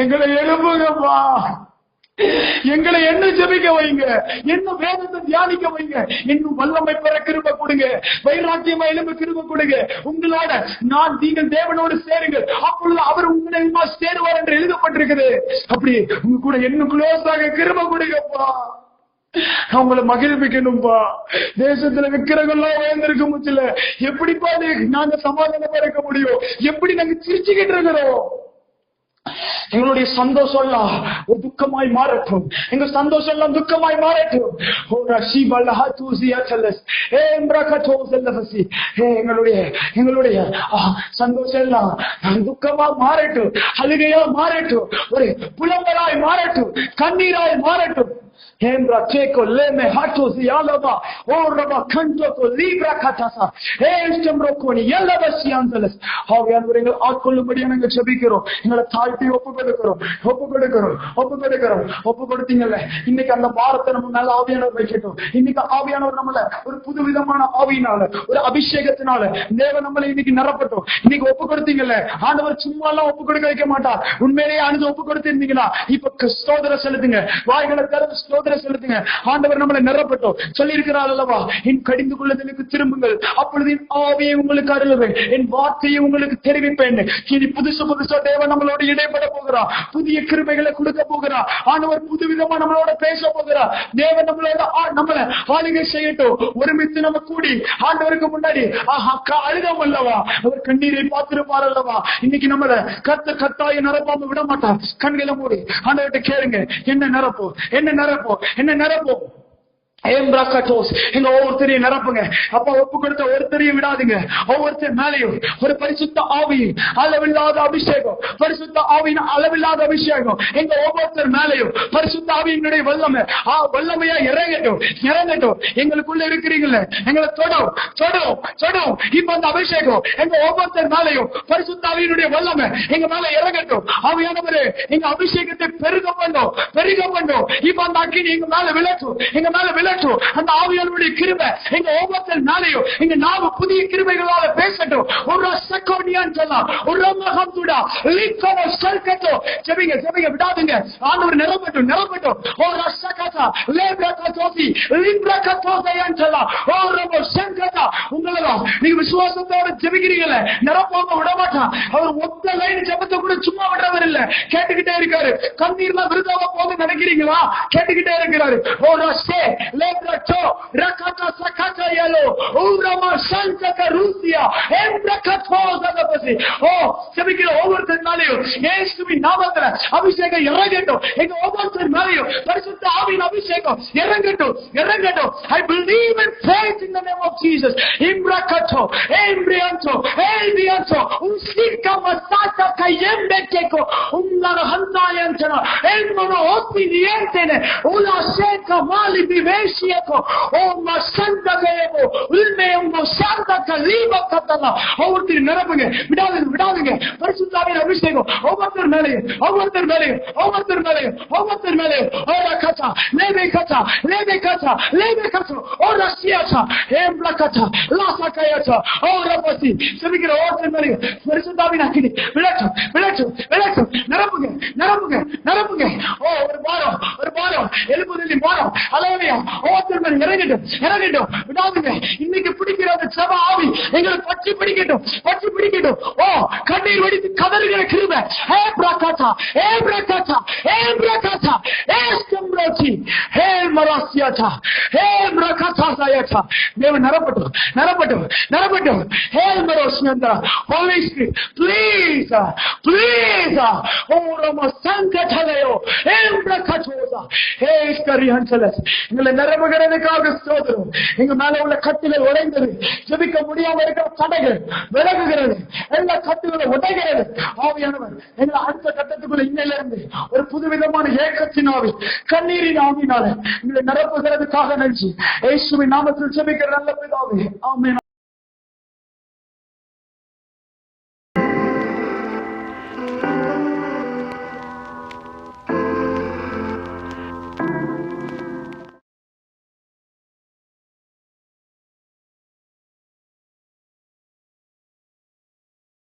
எங்களை எழுப்புங்கப்பா, எங்களை என்ன ஜெபிக்க வைங்க, என்ன வேதத்தை தியானிக்க வைங்க, இன்னும் வல்லமை பெற கிருபை கொடுங்க, வைராக்கியமா எழும்ப கிருபை கொடுங்க. உங்களோட நீங்கள் தேவனோடு சேருங்கள், அப்பொழுது அவர் உங்களை சேருவார் என்று எழுதப்பட்டிருக்குது. அப்படி உங்க கூட என்ன க்ளோஸாக கிருபை கொடுங்கப்பா. அவங்களை மகிழ்விக்கணும்பா. தேசத்துல விக்கிரகம்லாம் உயர்ந்திருக்க முடியல, எப்படிப்பா நாங்க சமாதானமா இருக்க முடியும்? எப்படி நாங்க சிரிச்சுக்கிட்டு இருக்கிறோம்? எங்களுடைய சந்தோஷம் எல்லாம் ஒரு துக்கமாய் மாறட்டும், எங்க சந்தோஷம் எல்லாம் துக்கமாய் மாறட்டும். எங்களுடைய சந்தோஷம் எல்லாம் துக்கமா மாறட்டும், அழுகையா மாறட்டும், ஒரு புலம்பலாய் மாறட்டும், கண்ணீராய் மாறட்டும். ஆட்கொள்ளும்படியா நாங்க ஜெபிக்கிறோம். எங்களை தாழ்த்தி ஒப்பு கொடுத்தீங்கல்ல, இன்னைக்கு அந்த பாரத்தை நம்ம மேல ஆவியானவர் வைக்கட்டும். இன்னைக்கு ஆவியானவர் நம்மள ஒரு புது விதமான ஆவியினால, ஒரு அபிஷேகத்தினால தேவன் நம்மளை இன்னைக்கு நிரப்பட்டும். இன்னைக்கு ஒப்பு கொடுத்தீங்கல்ல, ஆண்டவர் சும்மா எல்லாம் ஒப்பு கொடுக்க வைக்க மாட்டார். உண்மையிலேயே அணுது ஒப்பு கொடுத்திருந்தீங்கன்னா இப்ப ஸ்தோத்திரம் செலுத்துங்க, வாய்களை திறந்து ஸ்தோத்திரம் செலுத்துங்க. ஆண்டவர் நம்மளை நிரப்பட்டும். சொல்லி இருக்கிறார் அல்லவா, என் கடிந்து கொள்ளுதலுக்கு திரும்புங்கள், அப்பொழுது என் ஆவியை உங்களுக்கு அருளுவேன், என் வார்த்தையை உங்களுக்கு தெரிவிப்பேன். இனி புதுசா தேவன் நம்மளோட இடைப்பட போகிறார், புதிய கிருபைகளை கொடுக்க போகிறார். ஆண்டவர் புதுவிதமா நம்மளோட பேச போகிறார். தேவன் நம்மளோட நம்மளை ஆளுகை செய்யட்டும். ஒருமித்து நம்ம கூடி ஆண்டவருக்கு முன்னாடி அழுதம் அல்லவா, அவர் கண்ணீரை பார்த்திருப்பார் அல்லவா. இன்னைக்கு நம்மள கத்தாய நிரப்பாம விட மாட்டார். கண்களை மூடி ஆண்டவர்கிட்ட கேளுங்க, என்ன நிரப்போம், என்ன நிரப்போம், என்ன நிரப்போம். எங்க ஒவ்வொருத்தரையும் நிரப்புங்க. அப்ப ஒப்பு கொடுத்த ஒருத்தரையும் விடாதுங்க. ஒவ்வொருத்தர் மேலையும் ஒரு பரிசுத்த ஆவியின் அளவில்லாத அபிஷேகம், பரிசுத்த ஆவியின் அளவில்லாத அபிஷேகம் எங்க ஒவ்வொருத்தர் மேலையும் பரிசுத்த ஆவியினுடைய வல்லமையா இறங்கட்டும், இறங்கட்டும். எங்களுக்குள்ள இருக்கிறீங்களே, எங்களை தொடும். இப்ப அந்த அபிஷேகம் எங்க ஒவ்வொருத்தர் மேலையும் பரிசுத்த ஆவியினுடைய வல்லமை எங்க மேல இறங்கட்டும். ஆவியானவரே, எங்க அபிஷேகத்தை பெருக பண்ணோம். இப்ப அந்த அக்கினி எங்க மேல விளக்கும், எங்க மேல விழட்டும். அந்த ஆவியானவருடைய கிருபை எங்க ஒவ்வொருத்தர் மேலையும் எங்க நாம புதிய கிருபைகளால பேசட்டும். ஒரு சக்கோடியான்னு சொல்லலாம், ஒரு மகந்துடா லிக்கோ சர்க்கட்டோ. ஜெபிங்க ஜெபிங்க, விடாதுங்க. ஆண்டவர் நிரப்பட்டும் நிரப்பட்டும். ஒரு சக்கட்டா லேப்ரா தோசி லிப்ரா தோசையான்னு சொல்லலாம். ஒரு சங்கட்டா உங்களதான் நீங்க விசுவாசத்தோட ஜெபிக்கிறீங்களே, நிரப்பாம விட மாட்டான். அவர் ஒத்த லைன் ஜெபத்தை கூட சும்மா விடுறவர் இல்ல, கேட்டுக்கிட்டே இருக்காரு. கண்ணீர்லாம் விருதாவா போக நினைக்கிறீங்களா? கேட்டுக்கிட்டே இருக்கிறாரு. ஒரு சே லேப்ரா ரகட்டா சக்கட்டா yellow ஊரமா சங்கக ரூசியா எம்ரகத்தோசகபசி. ஓ செபிக்கிற ஒவ்வொருத்தர் மேலையும் இயேசுவின் நாமத்துல அபிஷேகம் இறங்கட்டும். எங்க ஒவ்வொருத்தர் மேலையும் பரிசுத்த ஆவியின் அபிஷேகம் இறங்கட்டும் இறங்கட்டும். I believe and faith in the name of Jesus. Imbrakato embrianto elvianto usika masata kayembekeko umnara hantayantana elmono opinientene ula seka mali vivesieko o masanda gebo ulmeo santa kaliba katala. ஒவ்வொருத்தர் நிரப்புங்க, விடாதுங்க விடாதுங்க. பரிசுத்தாவின் அபிஷேகம் ஒவ்வொருத்தர் மேலையும் ஒவ்வொருத்தர் மேலையும் ஒவ்வொருத்தர் மேலையும் ஒவ்வொருத்தர் மேலையும். ஓரா கச்சா லேபே கச்சா லேபே கச்சா லேபே கச்சா ஓரா சியாச்சா ஏம்ப்ளா கச்சா லாசா கயாச்சா ஓரா பசி. செபிக்கிற ஒவ்வொருத்தர் மேலையும் பரிசுத்தாவின் அக்கினி விளட்டும் விளட்டும் விளட்டும். நிரப்புங்க நிரப்புங்க நிரப்புங்க. ஓ ஒரு பாரம் எழுபதில் பாரம் அலையா ஒவ்வொருத்தர் மேல இறங்கட்டும் இறங்கட்டும். விடாதுங்க. இன்னைக்கு பிடிக்கிற அந்த சப ஆவி எங்களை பற்றி பிடிக்கட்டும் பற்றி பிடிக்கட்டும். ஓ கண்ணீர் வடித்து கதறுகிற கிருபை ஏப்ரகாட்டா ஏப்ரகாட்டா ஏப்ரகாட்டா ஏஸ்கம்ரோச்சி ஹேமராசியாட்டா ஹேம்ரகாட்டாசாயாட்டா. தேவன் நிரப்பட்டும் நிரப்பட்டும் நிரப்பட்டும். ஹேமரோஸ்னந்தா ஹோலி ஸ்பிரிட் ப்ளீஸ் ப்ளீஸ். ஓ ரம சங்கடலையோ ஏப்ரகாட்டோசா ஹேஸ்கரியான்சலஸ். எங்களை நிரப்புகிறதுக்காக ஸ்தோத்திரம். எங்க மேல உள்ள கட்டிலை உடைந்தது, ஜெபிக்க முடியாம இருக்கிற தடைகள் விலகுகிறது, எல்லா கட்டுகளும் உடைகிறது. ஆவியானவர் எங்களை அடுத்த கட்டத்துக்குள்ள இன்னையில இருந்து ஒரு புதுவிதமான ஏக்கத்தின் ஆவி கண்ணீரின் ஆவினால எங்களை நிரப்புகிறதுக்காக நன்றி. இயேசுவின் நாமத்தில் ஜெபிக்கிற நல்ல பிதாவே, ஆமென்.